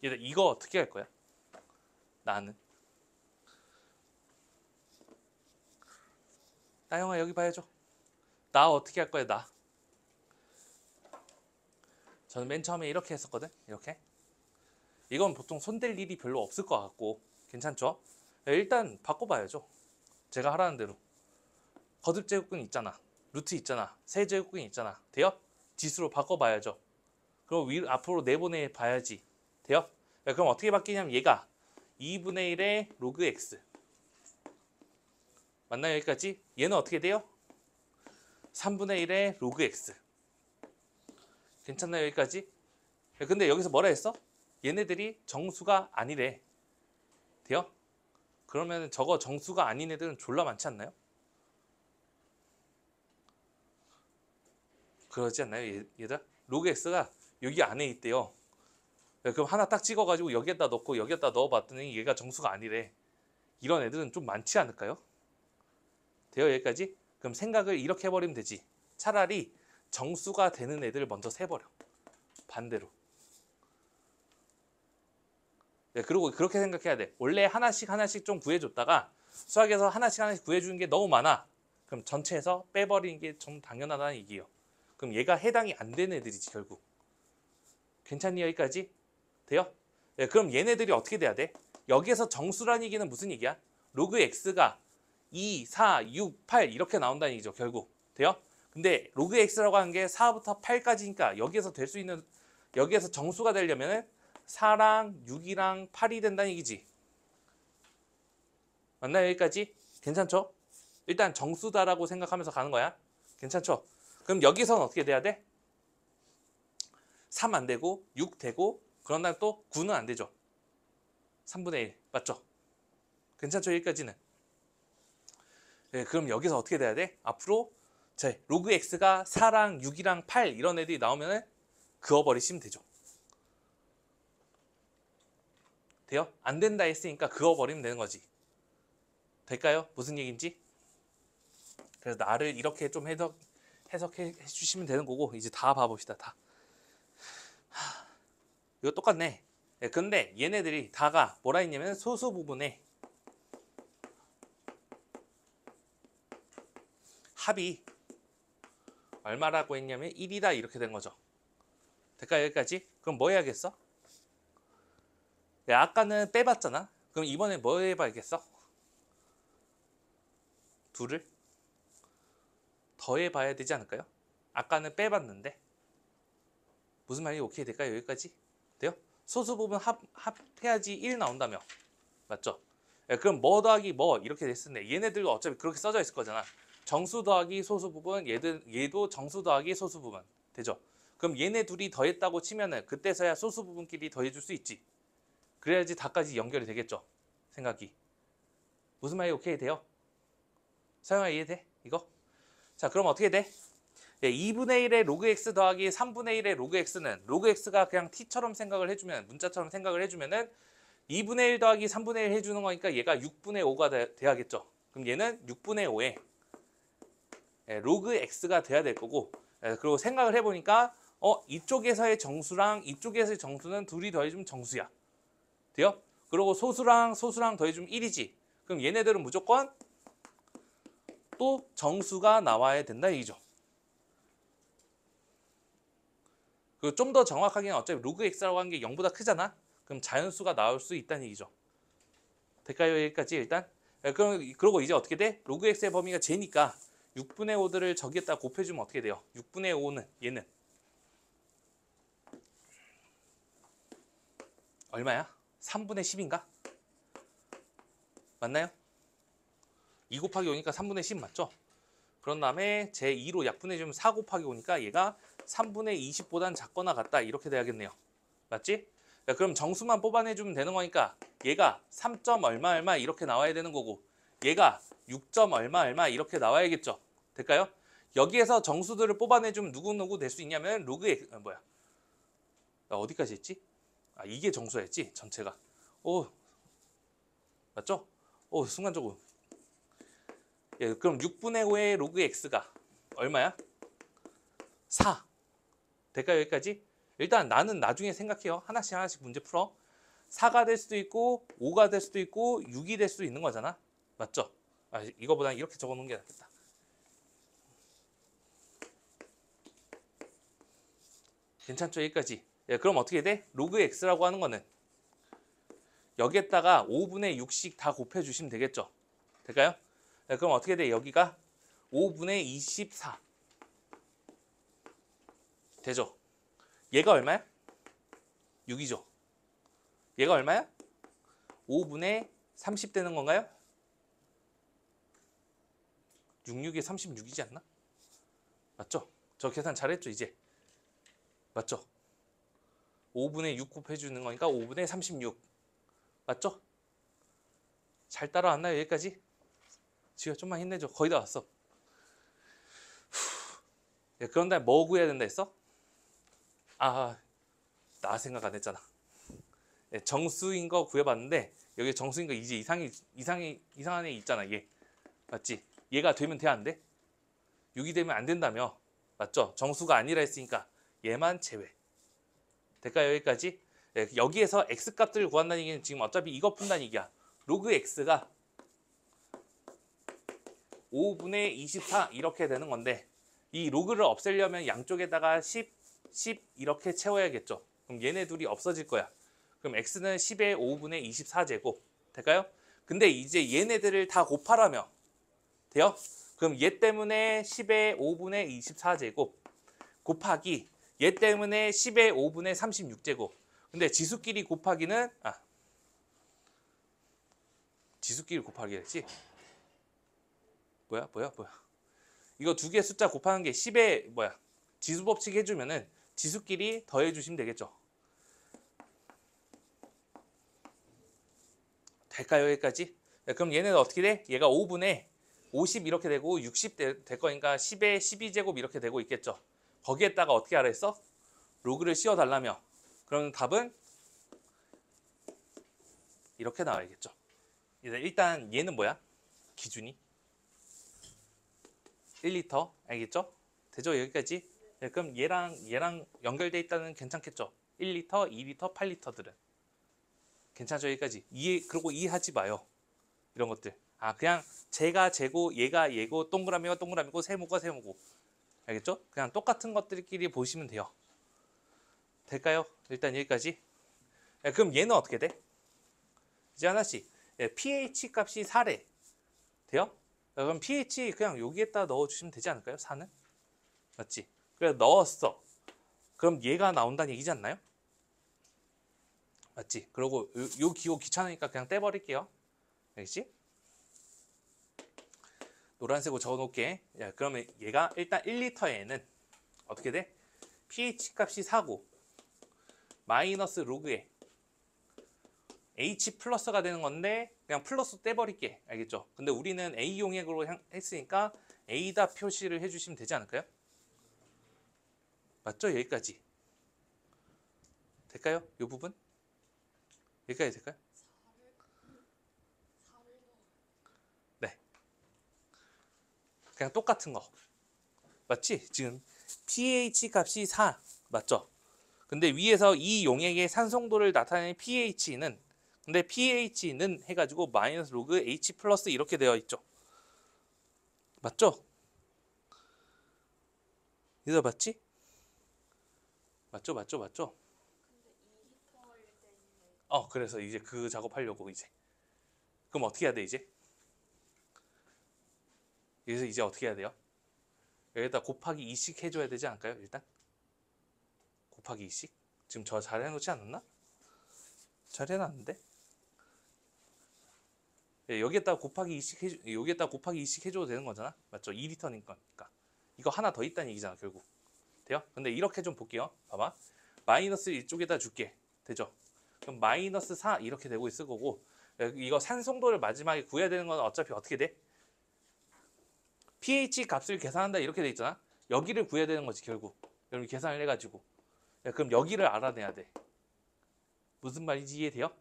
얘들 이거 어떻게 할 거야? 나는. 나영아 여기 봐야죠. 나 어떻게 할 거야? 나. 저는 맨 처음에 이렇게 했었거든. 이렇게. 이건 보통 손댈 일이 별로 없을 것 같고 괜찮죠? 일단 바꿔봐야죠. 제가 하라는 대로. 거듭 제곱근 있잖아. 루트 있잖아. 세제곱근 있잖아. 돼요? 지수로 바꿔봐야죠. 그럼 앞으로 내보내 봐야지. 돼요? 그럼 어떻게 바뀌냐면 얘가 2분의 1의 로그 x. 맞나요? 여기까지? 얘는 어떻게 돼요? 3분의 1의 로그 x. 괜찮나요? 여기까지? 근데 여기서 뭐라 했어? 얘네들이 정수가 아니래. 돼요? 그러면 저거 정수가 아닌 애들은 졸라 많지 않나요? 그러지 않나요? 얘들? 로그 x가 여기 안에 있대요. 그럼 하나 딱 찍어가지고 여기에다 넣고 여기에다 넣어봤더니 얘가 정수가 아니래. 이런 애들은 좀 많지 않을까요? 돼요? 여기까지? 그럼 생각을 이렇게 해버리면 되지. 차라리 정수가 되는 애들을 먼저 세버려. 반대로. 그리고 그렇게 생각해야 돼. 원래 하나씩 하나씩 좀 구해줬다가 수학에서 하나씩 구해주는 게 너무 많아. 그럼 전체에서 빼버리는 게 좀 당연하다는 얘기예요. 그럼 얘가 해당이 안 되는 애들이지 결국. 괜찮니 여기까지? 돼요? 그럼 얘네들이 어떻게 돼야 돼? 여기에서 정수라는 얘기는 무슨 얘기야? 로그 x가 2, 4, 6, 8 이렇게 나온다는 얘기죠 결국. 돼요? 근데 로그 x라고 하는 게 4부터 8까지니까 여기에서 될 수 있는 여기에서 정수가 되려면 4랑 6이랑 8이 된다는 얘기지. 맞나요? 여기까지? 괜찮죠? 일단 정수다라고 생각하면서 가는 거야. 괜찮죠? 그럼 여기서는 어떻게 돼야 돼? 3 안 되고 6 되고 그런 다음에 또 9는 안 되죠. 3분의 1 맞죠? 괜찮죠? 여기까지는. 그럼 여기서 어떻게 돼야 돼? 앞으로 로그 x가 4랑 6이랑 8 이런 애들이 나오면 그어버리시면 되죠. 돼요? 안 된다 했으니까 그어버리면 되는 거지. 될까요? 무슨 얘기인지? 그래서 나를 이렇게 좀 해석해 주시면 되는 거고 이제 다 봐봅시다. 다. 이거 똑같네. 근데 얘네들이 다가 뭐라 했냐면 소수 부분에 합이 얼마라고 했냐면 1이다 이렇게 된 거죠. 될까요? 여기까지? 그럼 뭐 해야겠어? 아까는 빼봤잖아. 그럼 이번에 뭐 해봐야겠어? 둘을 더해봐야 되지 않을까요? 아까는 빼봤는데 무슨 말이 오케이 될까요? 여기까지? 돼요? 소수 부분 합해야지 1 나온다며. 맞죠? 그럼 뭐 더하기 뭐 이렇게 됐을 때 얘네들도 어차피 그렇게 써져 있을 거잖아. 정수 더하기 소수 부분 얘도 정수 더하기 소수 부분 되죠? 그럼 얘네 둘이 더했다고 치면은 그때서야 소수 부분끼리 더해줄 수 있지. 그래야지 다까지 연결이 되겠죠. 생각이. 무슨 말이 오케이 돼요? 사용아 이해돼? 이거? 자 그럼 어떻게 돼? 2분의 1의 로그 x 더하기 3분의 1의 로그 x는 로그 x가 그냥 t처럼 생각을 해주면 문자처럼 생각을 해주면은 2분의 1 더하기 3분의 1 해주는 거니까 얘가 6분의 5가 돼야겠죠. 그럼 얘는 6분의 5에 로그 x가 돼야 될 거고 그리고 생각을 해보니까 이쪽에서의 정수랑 이쪽에서의 정수는 둘이 더해주면 정수야. 돼요? 그리고 소수랑 더해주면 1이지. 그럼 얘네들은 무조건 또 정수가 나와야 된다 얘기죠. 그리고 좀 더 정확하게는 어차피 로그 x라고 하는 게 0보다 크잖아. 그럼 자연수가 나올 수 있다는 얘기죠. 될까요? 여기까지 일단. 그러고 이제 어떻게 돼? 로그 x의 범위가 j니까 6분의 5들을 저기에다 곱해주면 어떻게 돼요? 6분의 5는 얘는 얼마야? 3분의 10인가? 맞나요? 2 곱하기 5니까 3분의 10 맞죠? 그런 다음에 제2로 약분해주면 4 곱하기 5니까 얘가 3분의 20보단 작거나 같다 이렇게 돼야겠네요. 맞지? 자, 그럼 정수만 뽑아내주면 되는 거니까 얘가 3점 얼마 얼마 이렇게 나와야 되는 거고 얘가 6점 얼마 얼마 이렇게 나와야겠죠. 될까요? 여기에서 정수들을 뽑아내주면 누구누구 될 수 있냐면 로그 X, 뭐야? 나 어디까지 했지? 아, 이게 정수였지 전체가. 오, 맞죠? 오, 순간적으로. 예, 그럼 6분의 5의 로그 x가 얼마야? 4. 될까요? 여기까지? 일단 나는 나중에 생각해요. 하나씩 하나씩 문제 풀어. 4가 될 수도 있고 5가 될 수도 있고 6이 될 수도 있는 거잖아. 맞죠? 아, 이거보다 이렇게 적어놓은 게 낫겠다. 괜찮죠? 여기까지. 예, 그럼 어떻게 돼? 로그 x라고 하는 거는 여기에다가 5분의 6씩 다 곱해주시면 되겠죠? 될까요? 예, 그럼 어떻게 돼? 여기가 5분의 24 되죠? 얘가 얼마야? 6이죠. 얘가 얼마야? 5분의 30 되는 건가요? 66에 36이지 않나? 맞죠? 저 계산 잘했죠 이제? 맞죠? 5분의 6 곱해주는 거니까 5분의 36 맞죠? 잘 따라왔나요 여기까지? 지효 좀만 힘내줘. 거의 다 왔어. 야, 그런 다음에 뭐 구해야 된다 했어? 아, 나 생각 안 했잖아. 네, 정수인 거 구해봤는데 여기 정수인 거 이제 이상한 애 있잖아 얘. 맞지? 얘가 되면 돼 안 돼? 6이 되면 안 된다며. 맞죠? 정수가 아니라 했으니까 얘만 제외. 될까요 여기까지? 네, 여기에서 x 값들을 구한다는 얘기는 지금 어차피 이거 푼다는 얘기야. 로그 x가 5분의 24 이렇게 되는 건데 이 로그를 없애려면 양쪽에다가 10, 10 이렇게 채워야겠죠. 그럼 얘네 둘이 없어질 거야. 그럼 x는 10의 5분의 24제곱 될까요? 근데 이제 얘네들을 다 곱하라며 돼요? 그럼 얘 때문에 10의 5분의 24제곱 곱하기 얘 때문에 10의 5분의 36제곱 근데 지수끼리 곱하기는 지수끼리 곱하기 했지? 뭐야? 이거 두 개 숫자 곱하는 게 10의 지수 법칙 해주면은 지수끼리 더해 주시면 되겠죠. 될까요 여기까지? 네, 그럼 얘는 어떻게 돼? 얘가 5분의 50 이렇게 되고 60 될 거니까 10의 12제곱 이렇게 되고 있겠죠. 거기에다가 어떻게 하라 했어? 로그를 씌워 달라며. 그럼 답은 이렇게 나와야겠죠. 일단 얘는 뭐야? 기준이 1리터 알겠죠? 되죠 여기까지? 네, 그럼 얘랑 연결돼 있다는 괜찮겠죠? 1리터, 2리터, 8리터들은 괜찮죠 여기까지? 그리고 이해하지 마요 이런 것들. 그냥 쟤가 쟤고 얘가 얘고 동그라미가 동그라미고 세모가 세모고 알겠죠? 그냥 똑같은 것들끼리 보시면 돼요. 될까요? 일단 여기까지. 네, 그럼 얘는 어떻게 돼? 이제 하나씩. 네, pH 값이 4래. 돼요? 그럼 pH 그냥 여기에다 넣어주시면 되지 않을까요? 4는? 맞지? 그래 넣었어. 그럼 얘가 나온다는 얘기지 않나요? 맞지? 그리고 요 기호 귀찮으니까 그냥 떼버릴게요. 알겠지? 노란색으로 적어놓을게. 야, 그러면 얘가 일단 1리터에는 어떻게 돼? pH 값이 4고 마이너스 로그에 H 플러스가 되는 건데 그냥 플러스 떼버릴게. 알겠죠? 근데 우리는 A 용액으로 했으니까 A다 표시를 해주시면 되지 않을까요? 맞죠? 여기까지. 될까요? 이 부분? 여기까지 될까요? 네. 그냥 똑같은 거. 맞지? 지금 pH 값이 4. 맞죠? 근데 위에서 이 용액의 산성도를 나타내는 pH는 근데 pH는 해가지고 마이너스 로그 H 플러스 이렇게 되어 있죠. 맞죠? 이거 맞지? 맞죠? 그래서 이제 그 작업하려고 이제. 그럼 어떻게 해야 돼 이제? 여기서 이제 어떻게 해야 돼요? 여기다 곱하기 2씩 해줘야 되지 않을까요? 일단 곱하기 2씩. 지금 저 잘 해놓지 않았나? 잘 해놨는데? 예, 여기에다 곱하기 2씩 여기에다 곱하기 2씩 해줘도 되는 거잖아. 맞죠? 2리터니까. 이거 하나 더 있다는 얘기잖아, 결국. 돼요? 근데 이렇게 좀 볼게요. 봐봐. 마이너스 이쪽에다 줄게. 되죠? 그럼 마이너스 4 이렇게 되고 있을 거고, 이거 산송도를 마지막에 구해야 되는 건 어차피 어떻게 돼? pH 값을 계산한다 이렇게 돼 있잖아. 여기를 구해야 되는 거지, 결국. 여러분 계산을 해가지고. 그럼 여기를 알아내야 돼. 무슨 말인지 이해돼요?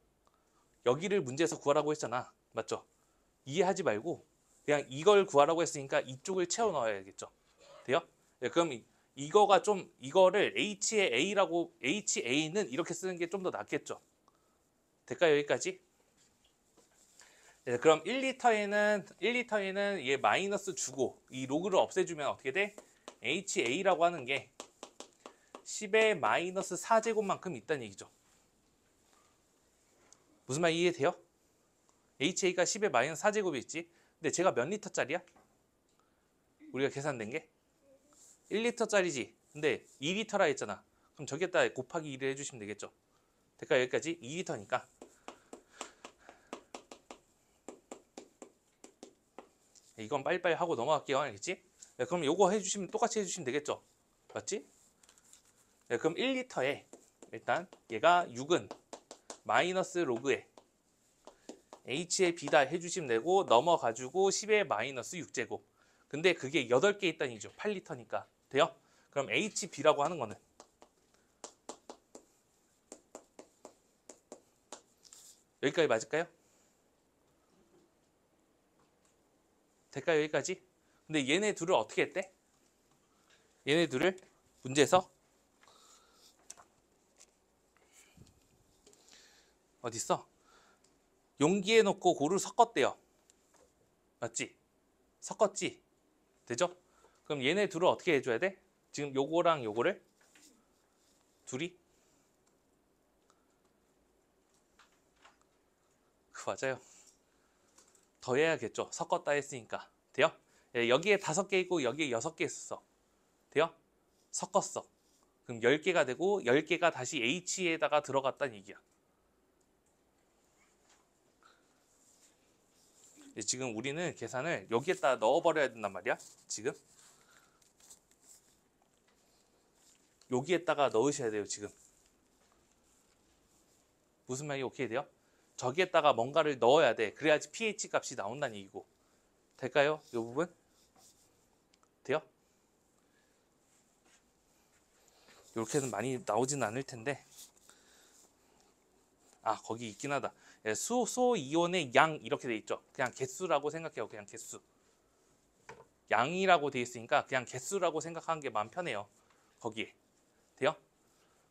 여기를 문제에서 구하라고 했잖아. 맞죠? 이해하지 말고 그냥 이걸 구하라고 했으니까 이쪽을 채워 넣어야겠죠. 돼요? 그럼 이거가 좀 이거를 H의 A라고 HA는 이렇게 쓰는 게 좀 더 낫겠죠. 될까요? 여기까지? 그럼 1리터에는 얘 마이너스 주고 이 로그를 없애주면 어떻게 돼? HA라고 하는 게 10의 마이너스 4제곱만큼 있다는 얘기죠. 무슨 말 이해돼요? HA가 10의 마이너스 4제곱이 있지. 근데 제가 몇 리터짜리야? 우리가 계산된 게 1리터짜리지. 근데 2리터라 했잖아. 그럼 저기에다 곱하기 2를 해주시면 되겠죠. 될까요? 여기까지 2리터니까. 이건 빨리빨리 하고 넘어갈게요. 알겠지? 그럼 요거 해주시면 똑같이 해주시면 되겠죠. 맞지? 그럼 1리터에 일단 얘가 6은 마이너스 로그에 H의 B다 해주시면 되고 넘어가지고 10의 마이너스 6제곱. 근데 그게 8개 있다는 얘기죠. 8리터니까. 돼요? 그럼 HB라고 하는 거는 여기까지 맞을까요? 될까요? 여기까지? 근데 얘네 둘을 어떻게 했대? 얘네 둘을 문제에서 어딨어? 용기에 넣고 고루 섞었대요. 맞지? 섞었지? 되죠? 그럼 얘네 둘을 어떻게 해줘야 돼? 지금 요거랑 요거를 둘이 맞아요. 더해야겠죠. 섞었다 했으니까. 돼요? 여기에 5개 있고 여기에 6개 있었어. 돼요? 섞었어. 그럼 10개가 되고 10개가 다시 H에다가 들어갔다는 얘기야. 지금 우리는 계산을 여기에다 넣어버려야 된단 말이야. 지금 여기에다가 넣으셔야 돼요. 지금 무슨 말이 오케이 돼요? 저기에다가 뭔가를 넣어야 돼. 그래야지 pH 값이 나온다는 얘기고. 될까요? 이 부분? 돼요? 이렇게는 많이 나오지는 않을 텐데. 아, 거기 있긴 하다. 소 이온의 양 이렇게 돼 있죠. 그냥 개수라고 생각해요. 그냥 개수. 양이라고 돼 있으니까 그냥 개수라고 생각하는 게 마음 편해요. 거기에. 돼요?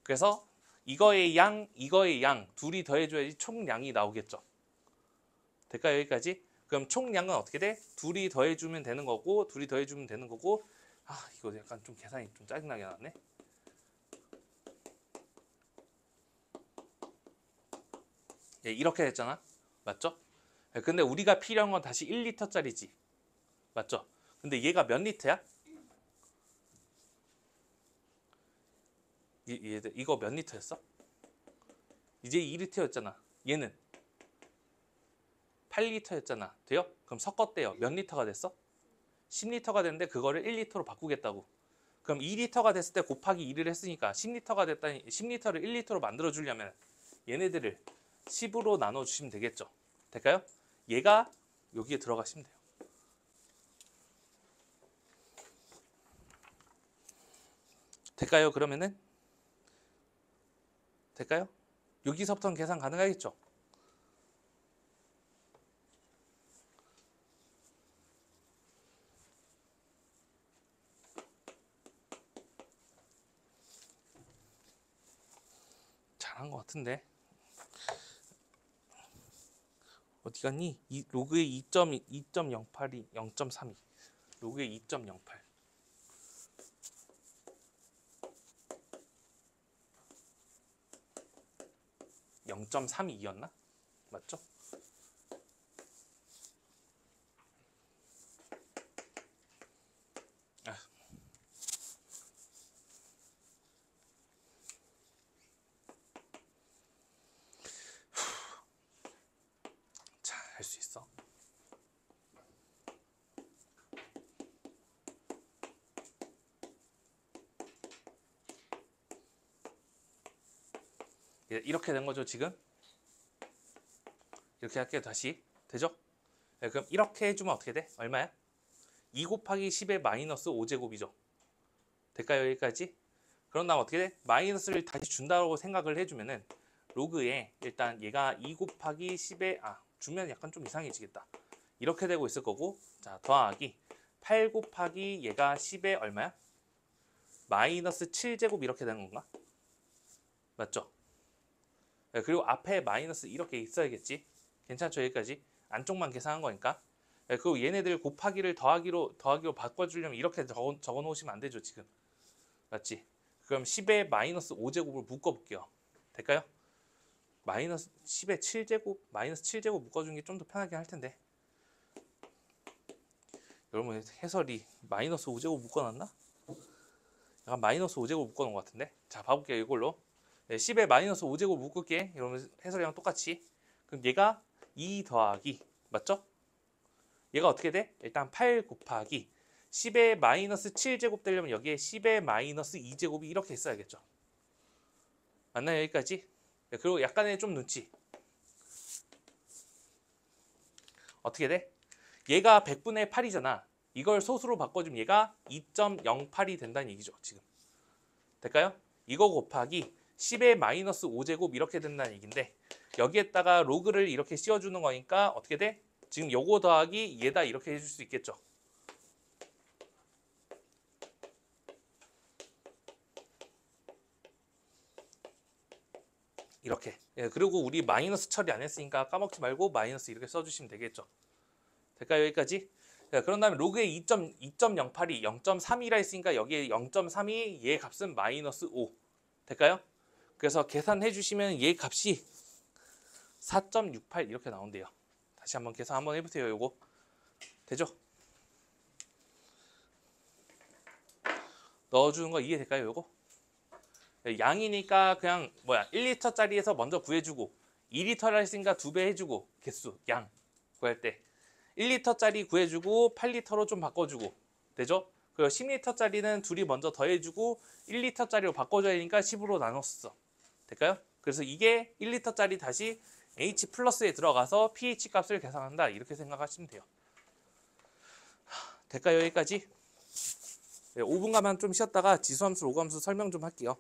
그래서 이거의 양, 이거의 양 둘이 더해줘야지 총량이 나오겠죠. 될까요? 여기까지? 그럼 총량은 어떻게 돼? 둘이 더해주면 되는 거고 둘이 더해주면 되는 거고. 아, 이거 약간 좀 계산이 좀 짜증나게 나왔네. 예, 이렇게 됐잖아. 맞죠? 근데 우리가 필요한 건 다시 1리터짜리지. 맞죠? 근데 얘가 몇 리터야? 이거 몇 리터였어? 이제 2리터였잖아. 얘는 8리터였잖아. 돼요? 그럼 섞었대요. 몇 리터가 됐어? 10리터가 됐는데 그거를 1리터로 바꾸겠다고. 그럼 2리터가 됐을 때 곱하기 2를 했으니까 10리터가 됐다니 10리터를 1리터로 만들어 주려면 얘네들을 10으로 나눠 주시면 되겠죠. 될까요? 얘가 여기에 들어가시면 돼요. 될까요? 그러면은 될까요? 여기서부터는 계산 가능하겠죠. 잘한 것 같은데. 어디 갔니? 로그의 2.08이 0.32. 로그의 2.08. 0.32였나? 맞죠? 아. 예, 이렇게 된 거죠 지금. 이렇게 할게요 다시. 되죠? 예, 그럼 이렇게 해주면 어떻게 돼? 얼마야? 2 곱하기 10의 마이너스 5제곱이죠. 될까요 여기까지? 그런 다음 어떻게 돼? 마이너스를 다시 준다고 생각을 해주면은 로그에 일단 얘가 2 곱하기 10에 주면 약간 좀 이상해지겠다. 이렇게 되고 있을 거고, 자 더하기 8 곱하기 얘가 10에 얼마야? 마이너스 7제곱 이렇게 되는 건가? 맞죠? 네, 그리고 앞에 마이너스 이렇게 있어야겠지. 괜찮죠 여기까지? 안쪽만 계산한 거니까. 네, 그리고 얘네들 곱하기를 더하기로 바꿔주려면 이렇게 적어 놓으시면 안 되죠 지금. 맞지? 그럼 10에 마이너스 5제곱을 묶어볼게요. 될까요? 마이너스 10에 7제곱, 마이너스 7제곱 묶어주는 게 좀 더 편하긴 할 텐데. 여러분 해설이 마이너스 5제곱 묶어놨나? 약간 마이너스 5제곱 묶어놓은 것 같은데. 자 봐볼게요 이걸로. 네, 10에 마이너스 5제곱 묶을게. 이러면 해설이랑 똑같이. 그럼 얘가 2 더하기 맞죠? 얘가 어떻게 돼? 일단 8 곱하기 10에 마이너스 7제곱 되려면 여기에 10에 마이너스 2제곱이 이렇게 있어야겠죠. 맞나요 여기까지? 네, 그리고 약간의 좀 눈치. 어떻게 돼? 얘가 100분의 8이잖아. 이걸 소수로 바꿔주면 얘가 2.08이 된다는 얘기죠 지금. 될까요? 이거 곱하기 10의 마이너스 5제곱 이렇게 된다는 얘기인데 여기에다가 로그를 이렇게 씌워주는 거니까 어떻게 돼? 지금 요거 더하기 얘다 이렇게 해줄 수 있겠죠. 이렇게. 예, 그리고 우리 마이너스 처리 안 했으니까 까먹지 말고 마이너스 이렇게 써주시면 되겠죠. 될까요? 여기까지? 자, 그런 다음에 로그의 2.08이 0.3이라 했으니까 여기에 0.3이 얘 값은 마이너스 5. 될까요? 그래서 계산해 주시면 얘 값이 4.68 이렇게 나온대요. 다시 한번 계산 한번 해보세요. 요거 되죠? 넣어주는 거 이해될까요? 요거 양이니까 그냥 1리터짜리에서 먼저 구해주고 2리터라 했으니까 2배 해주고 개수 양 구할 때 1리터짜리 구해주고 8리터로 좀 바꿔주고 되죠? 그리고 10리터짜리는 둘이 먼저 더해주고 1리터짜리로 바꿔줘야 되니까 10으로 나눴어. 될까요? 그래서 이게 1리터짜리 다시 H 플러스에 들어가서 pH 값을 계산한다. 이렇게 생각하시면 돼요. 될까요? 여기까지? 네, 5분간만 좀 쉬었다가 지수함수, 로그함수 설명 좀 할게요.